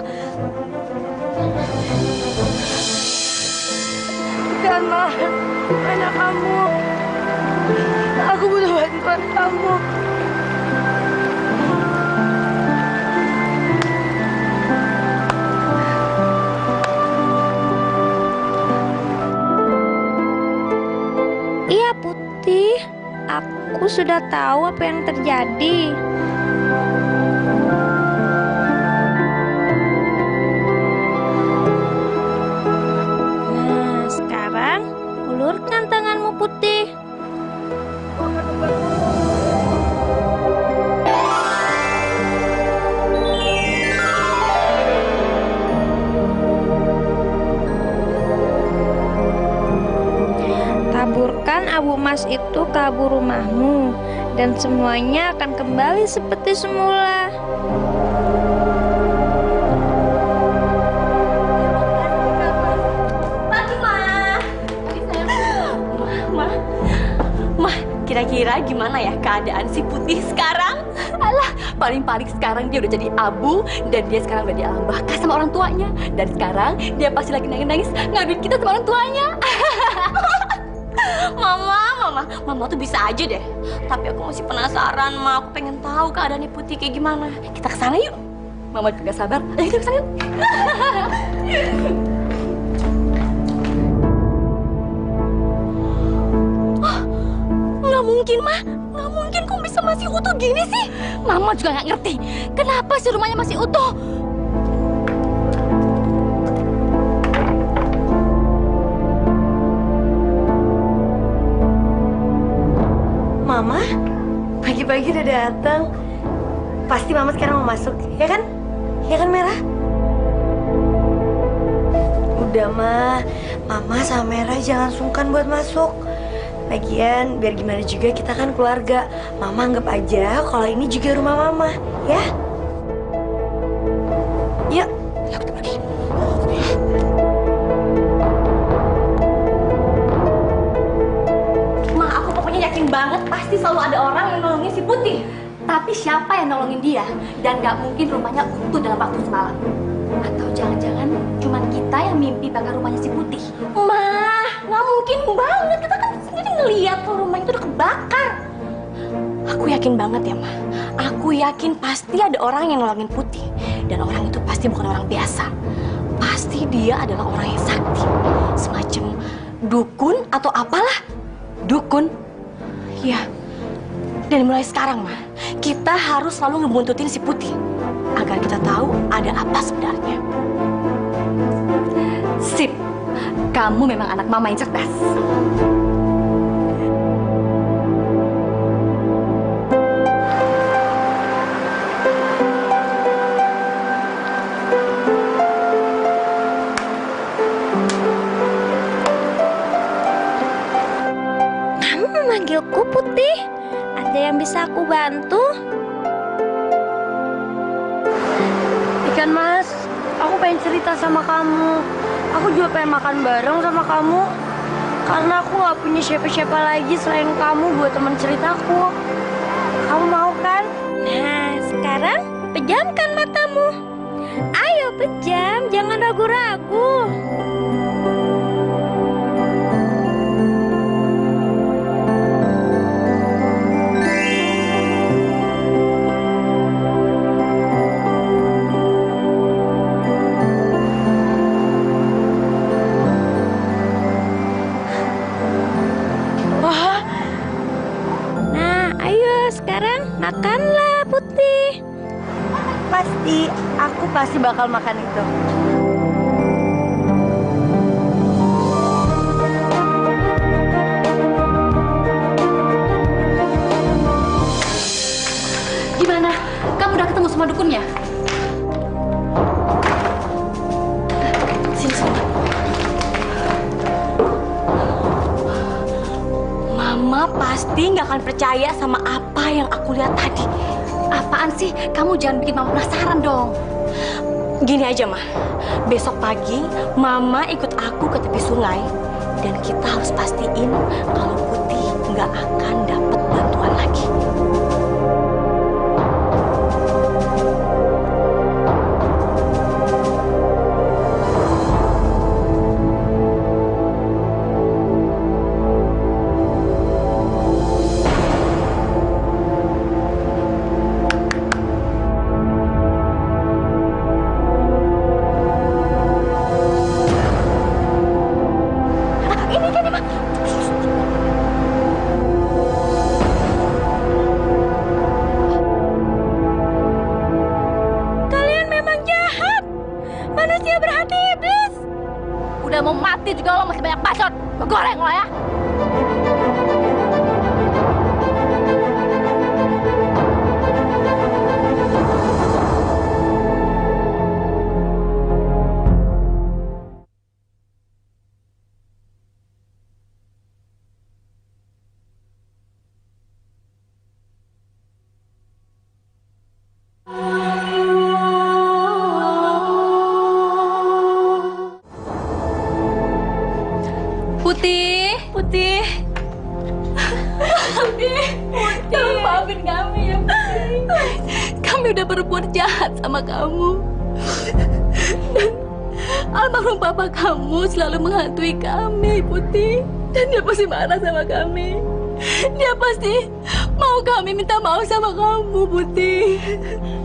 Dan Mah, anak kamu. Aku butuh bantuan kamu. aku sudah tahu apa yang terjadi. Nah, sekarang ulurkan tanganmu, Putih. Taburkan abu emas itu ke abu rumahmu, dan semuanya akan kembali seperti semula. Pagi, Ma. Pagi, sayang. Ma, kira-kira gimana ya keadaan si Putih sekarang? Alah, paling-paling sekarang dia udah jadi abu dan dia sekarang udah di alam baka sama orang tuanya. Dan sekarang dia pasti lagi nangis-nangis ngambil kita sama orang tuanya. Mama tuh bisa aja deh. Tapi aku masih penasaran, Ma. Aku pengen tahu keadaannya Putih kayak gimana. Kita kesana yuk. Mama juga gak sabar. Ayo kita kesana yuk. Nggak mungkin, Ma. Nggak mungkin kok bisa masih utuh gini sih. Mama juga gak ngerti kenapa sih rumahnya masih utuh. Mama, pagi-pagi udah datang. Pasti Mama sekarang mau masuk, ya kan? Ya kan, Merah? Udah, Ma. Mama sama Merah jangan sungkan buat masuk. Lagian, biar gimana juga kita kan keluarga. Mama anggap aja kalau ini juga rumah Mama, ya? Yuk. Yuk, kita pergi. Ma, aku pokoknya yakin banget pasti selalu ada orang yang nolongin si Putih. Tapi siapa yang nolongin dia? Dan gak mungkin rumahnya utuh dalam waktu semalam. Atau jangan-jangan cuma kita yang mimpi bakal rumahnya si Putih. Ma, nggak mungkin banget. Kita kan sendiri ngeliat kalau rumah itu udah kebakar. Aku yakin banget ya, Ma. Aku yakin pasti ada orang yang nolongin Putih. Dan orang itu pasti bukan orang biasa. Pasti dia adalah orang yang sakti. Semacam dukun atau apalah. Dukun. Ya. Dan mulai sekarang, Ma, kita harus selalu ngebuntutin si Putih. Agar kita tahu ada apa sebenarnya. Sip, kamu memang anak mama yang cerdas. Kamu memanggilku, Putih? Ada yang bisa aku bantu? Ikan Mas, aku pengen cerita sama kamu. Aku juga pengen makan bareng sama kamu. Karena aku gak punya siapa-siapa lagi selain kamu buat teman ceritaku. Kamu mau kan? Nah, sekarang pejamkan matamu. Ayo pejam, jangan ragu-ragu. Sekarang makanlah, Putih. Pasti, aku pasti bakal makan itu. Gimana? Kamu udah ketemu sama dukunnya? Sini semua. Mama pasti nggak akan percaya sama apa yang aku lihat tadi. Apaan sih? Kamu jangan bikin Mama penasaran dong. Gini aja, Ma. Besok pagi, Mama ikut aku ke tepi sungai. Dan kita harus pastiin kalau Putih nggak akan dapat bantuan lagi. kami udah berbuat jahat sama kamu. Dan almarhum papa kamu selalu menghantui kami, Putih. Dan dia pasti marah sama kami. Dia pasti mau kami minta maaf sama kamu, Putih.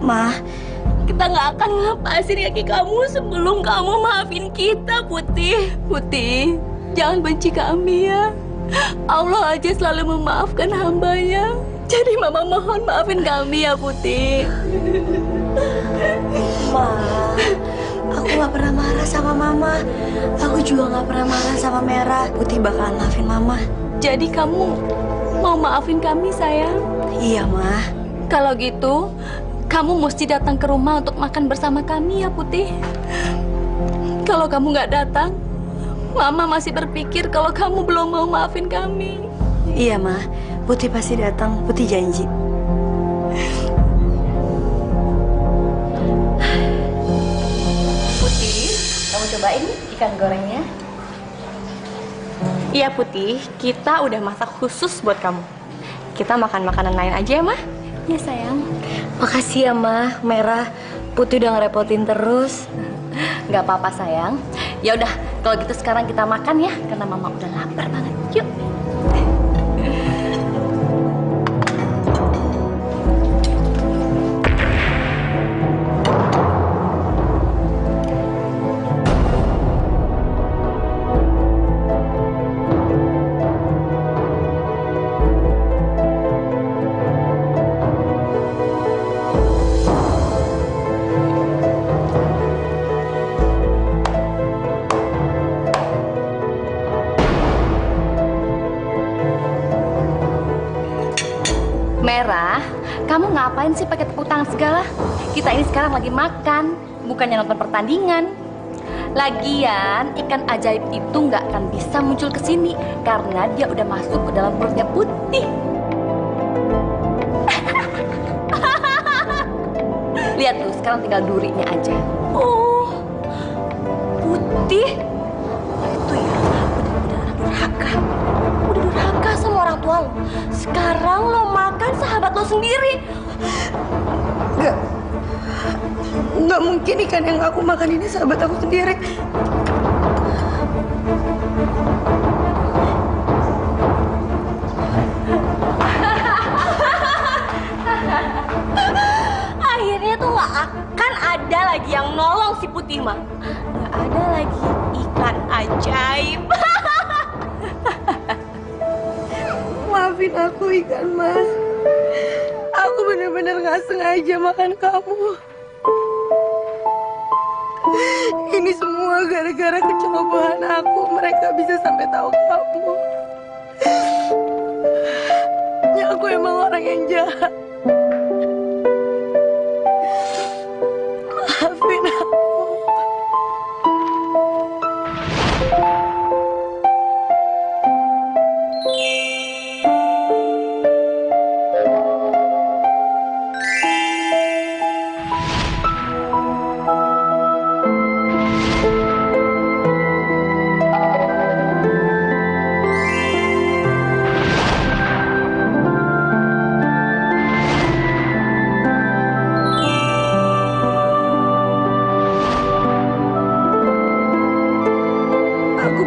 Ma, Kita nggak akan ngelepasin kaki kamu sebelum kamu maafin kita, Putih. Putih, jangan benci kami ya. Allah aja selalu memaafkan hambanya. Jadi Mama mohon maafin kami ya, Putih. Ma, aku nggak pernah marah sama Mama. Aku juga nggak pernah marah sama Merah. Putih bakalan maafin Mama. Jadi kamu mau maafin kami, sayang? Iya, Ma. Kalau gitu, kamu mesti datang ke rumah untuk makan bersama kami ya, Putih. Kalau kamu nggak datang, Mama masih berpikir kalau kamu belum mau maafin kami. Iya, Ma. Putih pasti datang. Putih janji. Putih, kamu cobain ikan gorengnya. Iya, Putih. Kita udah masak khusus buat kamu. Kita makan makanan lain aja ya, Ma? Ya, sayang. Makasih ya, Ma. Merah. Putih udah ngerepotin terus. Nggak apa-apa, sayang. Ya udah, kalau gitu sekarang kita makan ya, karena Mama udah lapar banget. Yuk. Merah, kamu ngapain sih pakai tepuk tangan segala? Kita ini sekarang lagi makan, bukannya nonton pertandingan. Lagian, ikan ajaib itu nggak akan bisa muncul ke sini karena dia udah masuk ke dalam perutnya Putih. Lihat tuh, sekarang tinggal durinya aja. Oh, Putih. Itu ya, benar-benar anak durhaka. Udah durhaka sama orang tua lo. Sekarang lo makan sahabat lo sendiri. Nggak mungkin ikan yang aku makan ini sahabat aku sendiri. Akhirnya tuh nggak akan ada lagi yang nolong si Putih, Ma. Nggak ada lagi ikan ajaib. Maafin aku, ikan mas. Aku benar-benar nggak sengaja makan kamu. Ini semua gara-gara kecerobohan aku. Mereka bisa sampai tahu kamu. Ya, aku emang orang yang jahat. Maafin aku.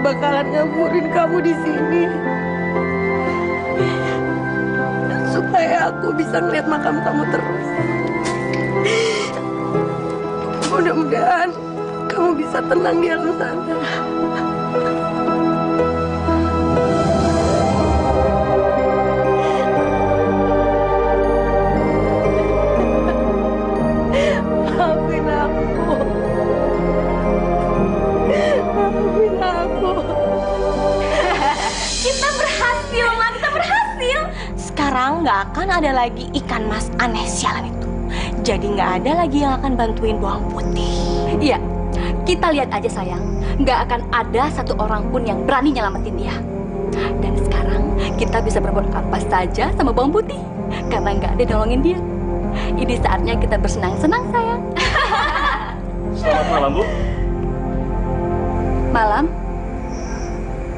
Bakalan ngaburin kamu di sini supaya aku bisa ngeliat makam kamu terus. Mudah-mudahan kamu bisa tenang di alam sana. Maafin aku. Maafin aku. Kita berhasil, Ma. Kita berhasil. Sekarang nggak akan ada lagi ikan mas aneh sialan itu. Jadi nggak ada lagi yang akan bantuin bawang putih. Iya, kita lihat aja sayang. Nggak akan ada satu orang pun yang berani nyelamatin dia. Dan sekarang kita bisa berbuat apa saja sama bawang putih. Karena nggak ada yang nolongin dia. Ini saatnya kita bersenang-senang, sayang. Selamat malam, Bu. Malam.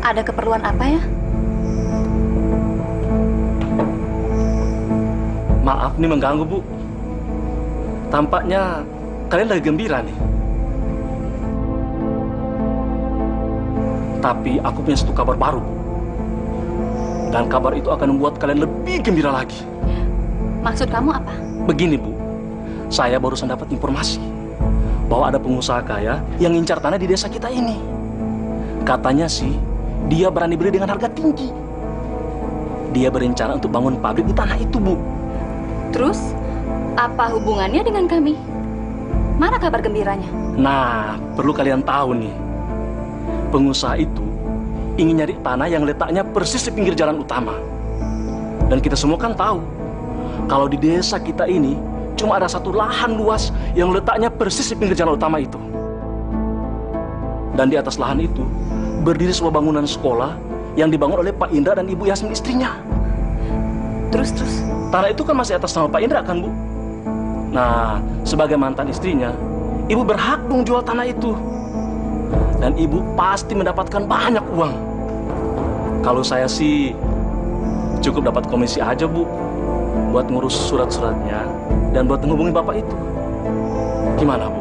Ada keperluan apa ya? Maaf nih mengganggu, Bu. Tampaknya kalian lagi gembira nih. Tapi aku punya satu kabar baru. Dan kabar itu akan membuat kalian lebih gembira lagi. Maksud kamu apa? Begini, Bu. Saya barusan dapat informasi bahwa ada pengusaha kaya yang ngincar tanah di desa kita ini. Katanya sih, dia berani beli dengan harga tinggi. Dia berencana untuk bangun pabrik di tanah itu, Bu. Terus, apa hubungannya dengan kami? Mana kabar gembiranya? Nah, perlu kalian tahu nih. Pengusaha itu ingin nyari tanah yang letaknya persis di pinggir jalan utama. Dan kita semua kan tahu, kalau di desa kita ini cuma ada satu lahan luas yang letaknya persis di pinggir jalan utama itu. Dan di atas lahan itu berdiri sebuah bangunan sekolah yang dibangun oleh Pak Indra dan Ibu Yasmin istrinya. Terus? Tanah itu kan masih atas nama Pak Indra kan, Bu? Nah, sebagai mantan istrinya, Ibu berhak dong jual tanah itu. Dan Ibu pasti mendapatkan banyak uang. Kalau saya sih cukup dapat komisi aja, Bu, buat ngurus surat-suratnya dan buat menghubungi Bapak itu. Gimana, Bu?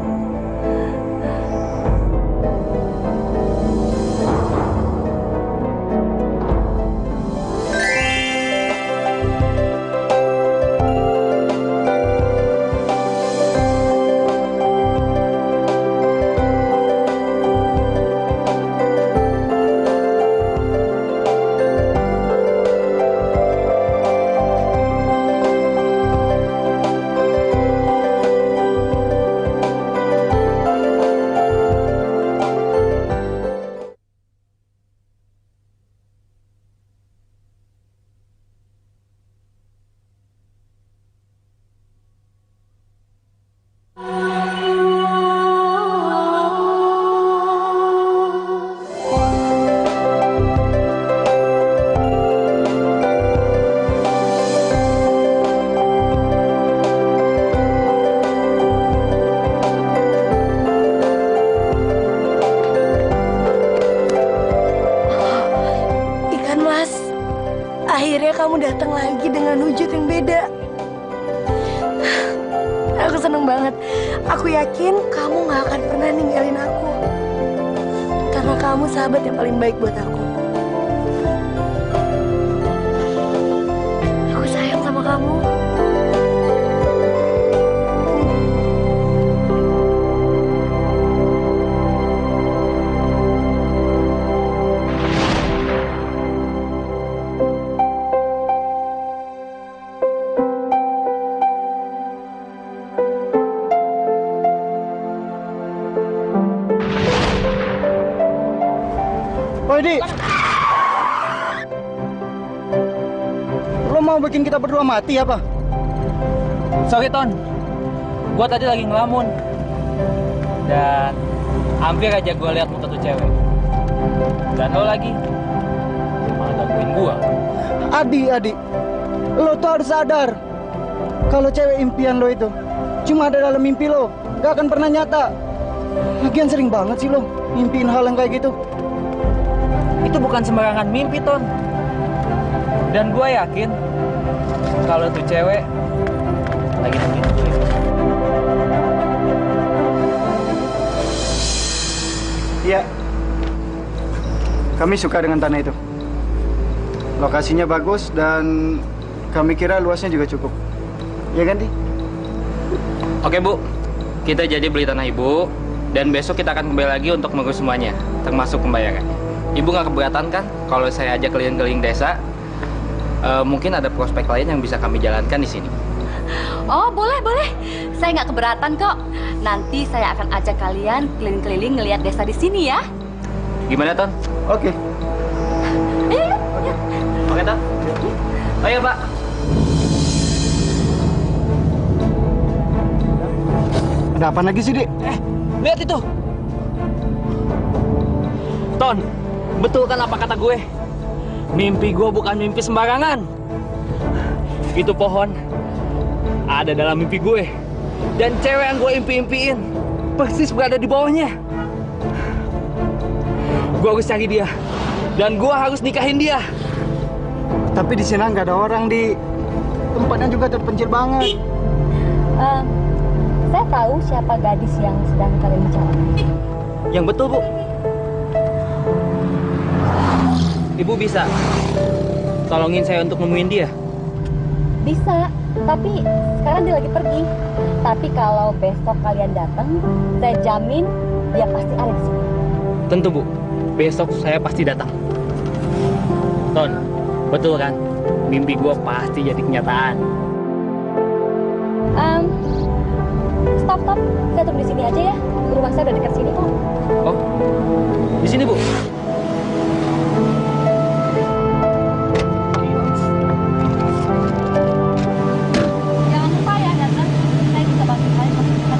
Akhirnya kamu datang lagi dengan wujud yang beda. Aku seneng banget. Aku yakin kamu gak akan pernah ninggalin aku. Karena kamu sahabat yang paling baik buat aku. Aku sayang sama kamu. Odi, lo mau bikin kita berdua mati apa? Sorry, Ton. Gua tadi lagi ngelamun. Dan hampir aja gua lihat muka tuh cewek. Dan lo lagi malah gangguin gua. Adi, lo tuh harus sadar kalau cewek impian lo itu cuma ada dalam mimpi lo, gak akan pernah nyata. Lagian sering banget sih lo mimpiin hal yang kayak gitu. Itu bukan sembarangan mimpi, Ton. Dan gue yakin kalau tuh cewek lagi nungguin gue. Iya, kami suka dengan tanah itu. Lokasinya bagus dan kami kira luasnya juga cukup. Iya kan, Di? Oke, Bu. Kita jadi beli tanah Ibu. Dan besok kita akan kembali lagi untuk mengurus semuanya, termasuk pembayarannya. Ibu nggak keberatan kan kalau saya ajak keliling-keliling desa? Mungkin ada prospek lain yang bisa kami jalankan di sini. Oh, boleh. Saya nggak keberatan kok. Nanti saya akan ajak kalian keliling-keliling ngelihat desa di sini ya. Gimana, Ton? Oke. Ayo. Oke, Ton. Oh iya, Pak. Ada apa lagi sih, Dik? Lihat itu. Ton, betul kan apa kata gue? Mimpi gue bukan mimpi sembarangan. Itu pohon ada dalam mimpi gue. Dan cewek yang gue impi-impiin persis berada di bawahnya. Gue harus cari dia. Dan gue harus nikahin dia. Tapi di sana nggak ada orang, Di. Tempatnya juga terpencil banget. Saya tahu siapa gadis yang sedang kalian bicarakan. Yang betul, Bu. Ibu bisa tolongin saya untuk nemuin dia? Bisa, tapi sekarang dia lagi pergi. Tapi kalau besok kalian datang, saya jamin dia pasti ada di sini. Tentu, Bu. Besok saya pasti datang. Ton, betul kan? Mimpi gue pasti jadi kenyataan. Stop. Saya tunggu di sini aja ya. Rumah saya udah dekat sini kok. Oh, di sini, Bu. Jangan lupa ya datang. Saya bisa bantu kalian masuk dekat.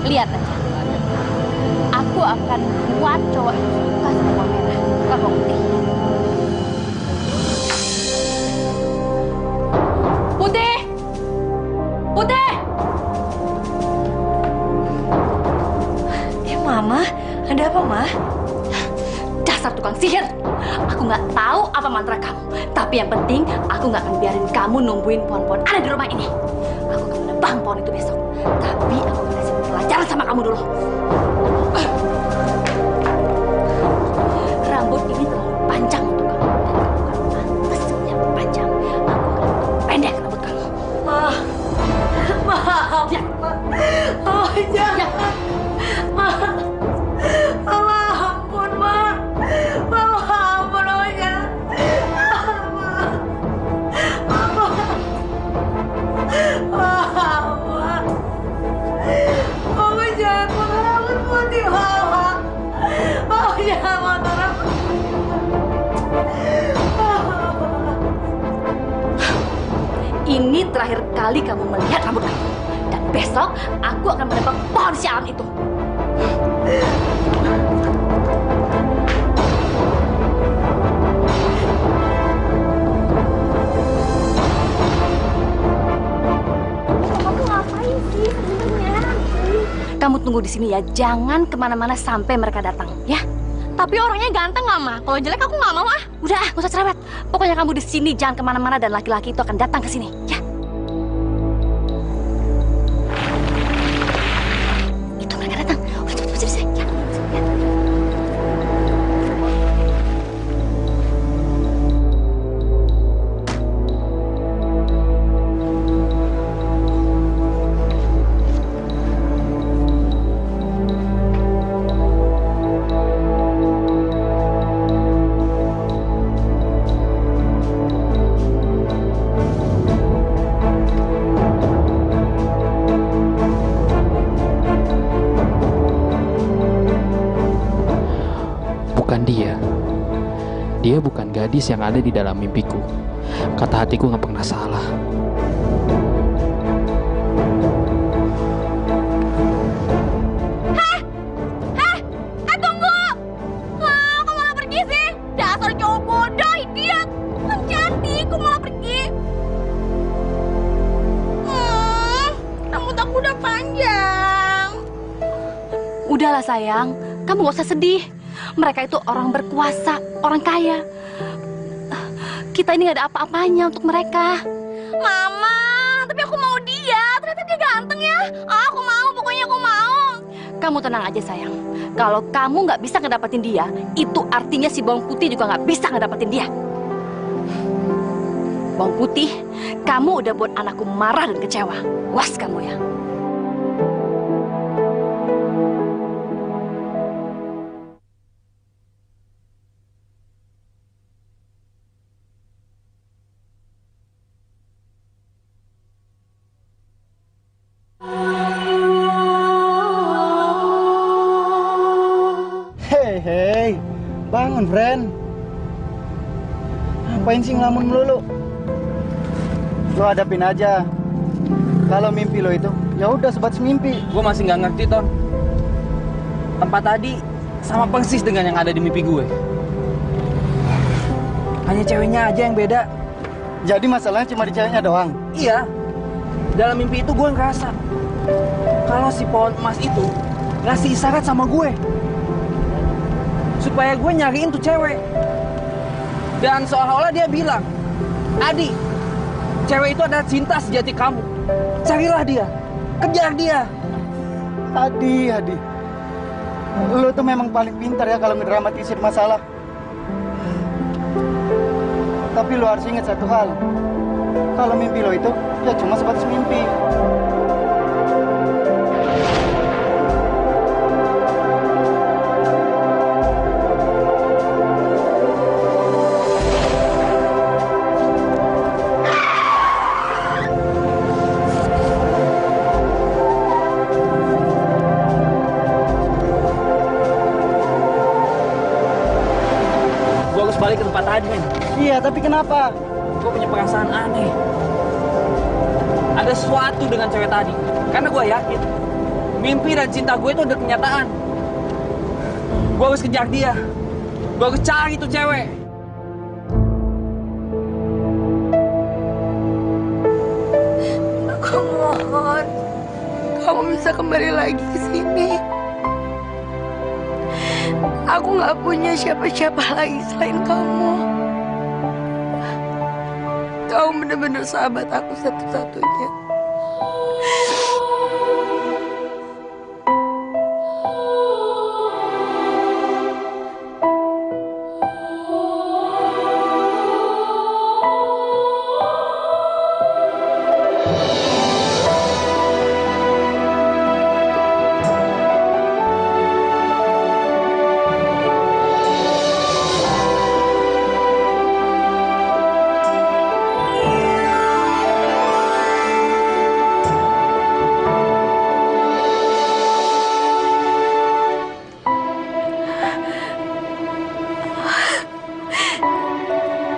Lihat aja. Aku akan buat cowok itu suka sama bawang merah, bukan bawang putih. Putih! Putih! Mama, ada apa, Ma? Dasar tukang sihir! Aku nggak tahu apa mantra kamu. Tapi yang penting, aku nggak akan biarin kamu nungguin pohon-pohon ada di rumah ini. Aku akan menebang pohon itu besok. Tapi aku akan kasih pelajaran sama kamu dulu. Rambut ini terlalu panjang untuk kamu. Dan kamu kan pantas yang panjang. Aku akan pendek rambut kamu. Maaf, Ya. oh jangan. Mama ampun, Ma. Mama ampun, oh jangan. Mama jangan potong rambut putih, Mama. Oh jangan potong rambut putih. Ini terakhir kali kamu melihat rambut kamu. Dan besok aku akan menebang pohon sialan itu. Kamu ngapain sih sebenarnya? Kamu tunggu di sini ya, jangan kemana-mana sampai mereka datang, ya? Tapi orangnya ganteng nggak, Ma? Kalau jelek aku nggak mau ah. Udah, gak usah cerewet. Pokoknya kamu di sini, jangan kemana-mana dan laki-laki itu akan datang ke sini, ya? Itu mereka datang. Udah cepet, ya. Bukan dia. Dia bukan gadis yang ada di dalam mimpiku. Kata hatiku nggak pernah salah. Tunggu! Wah, kok malah pergi sih? Dasar cowok bodoh, idiot! Kan cantik, kok malah pergi? Rambut aku udah panjang. Udahlah sayang, kamu gak usah sedih. Mereka itu orang berkuasa, orang kaya. Kita ini gak ada apa-apanya untuk mereka. Mama, tapi aku mau dia. Ternyata dia ganteng ya. Aku mau, pokoknya aku mau. Kamu tenang aja sayang. Kalau kamu gak bisa ngedapetin dia, itu artinya si bawang putih juga gak bisa ngedapetin dia. Bawang putih, kamu udah buat anakku marah dan kecewa. Was kamu ya. Hei, bangun, friend. Ngapain sih ngelamun melulu? Lo hadapin aja. Kalau mimpi lo itu, ya udah sebatas mimpi. Gue masih nggak ngerti, Ton. Tempat tadi sama persis dengan yang ada di mimpi gue. Hanya ceweknya aja yang beda. Jadi masalahnya cuma di ceweknya doang. Iya. Dalam mimpi itu gue ngerasa kalau si pohon emas itu ngasih isyarat sama gue. supaya gue nyariin tuh cewek. Dan seolah-olah dia bilang, Adi, cewek itu adalah cinta sejati kamu. Carilah dia, kejar dia. Adi. Lo tuh memang paling pintar ya kalau ngedramatisir masalah. Tapi lo harus ingat satu hal. Kalau mimpi lo itu, ya cuma sebatas mimpi. Balik ke tempat tadi, men. Iya, tapi kenapa? Gue punya perasaan aneh. Ada sesuatu dengan cewek tadi. Karena gue yakin mimpi dan cinta gue itu udah kenyataan. Gue harus kejar dia. Gue harus cari tuh cewek. Aku mohon kamu bisa kembali lagi ke sini. Aku nggak punya siapa-siapa lagi selain kamu. Kamu benar-benar sahabat aku satu-satunya.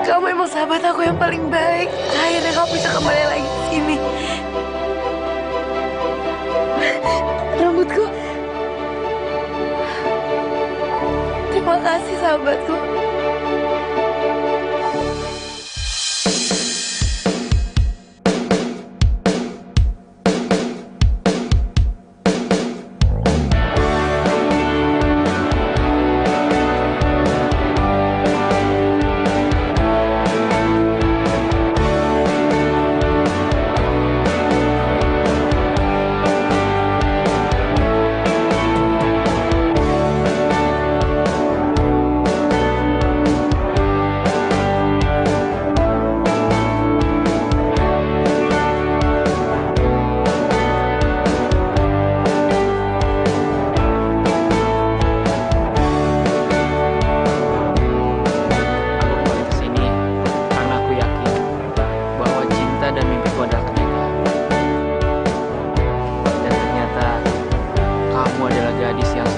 Kamu emang sahabat aku yang paling baik. Akhirnya kamu bisa kembali lagi ke sini. Rambutku. Terima kasih sahabatku.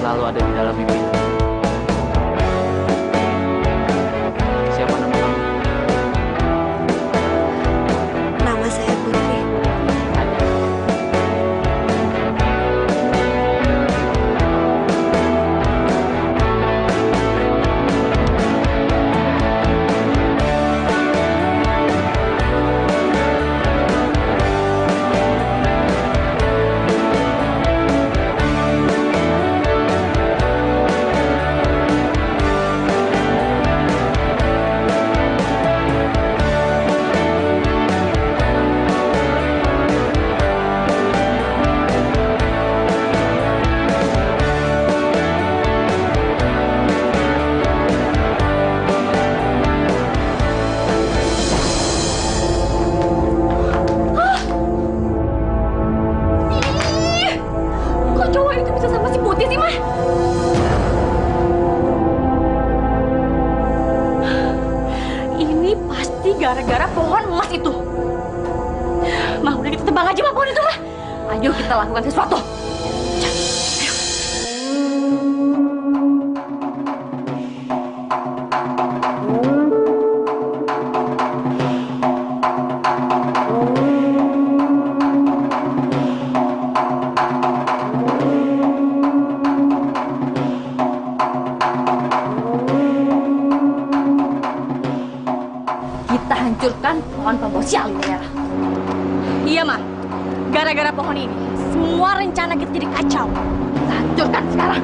selalu ada di dalam mimpi. Siapa nama kamu? Nama saya Putri. Gara-gara pohon emas itu. Mah, udah kita tebang aja mah pohon itu mah. Ayo kita lakukan sesuatu. Kita hancurkan pohon pembawa sial ini, Nera. Iya, Ma. Gara-gara pohon ini, semua rencana kita jadi kacau. Kita hancurkan sekarang.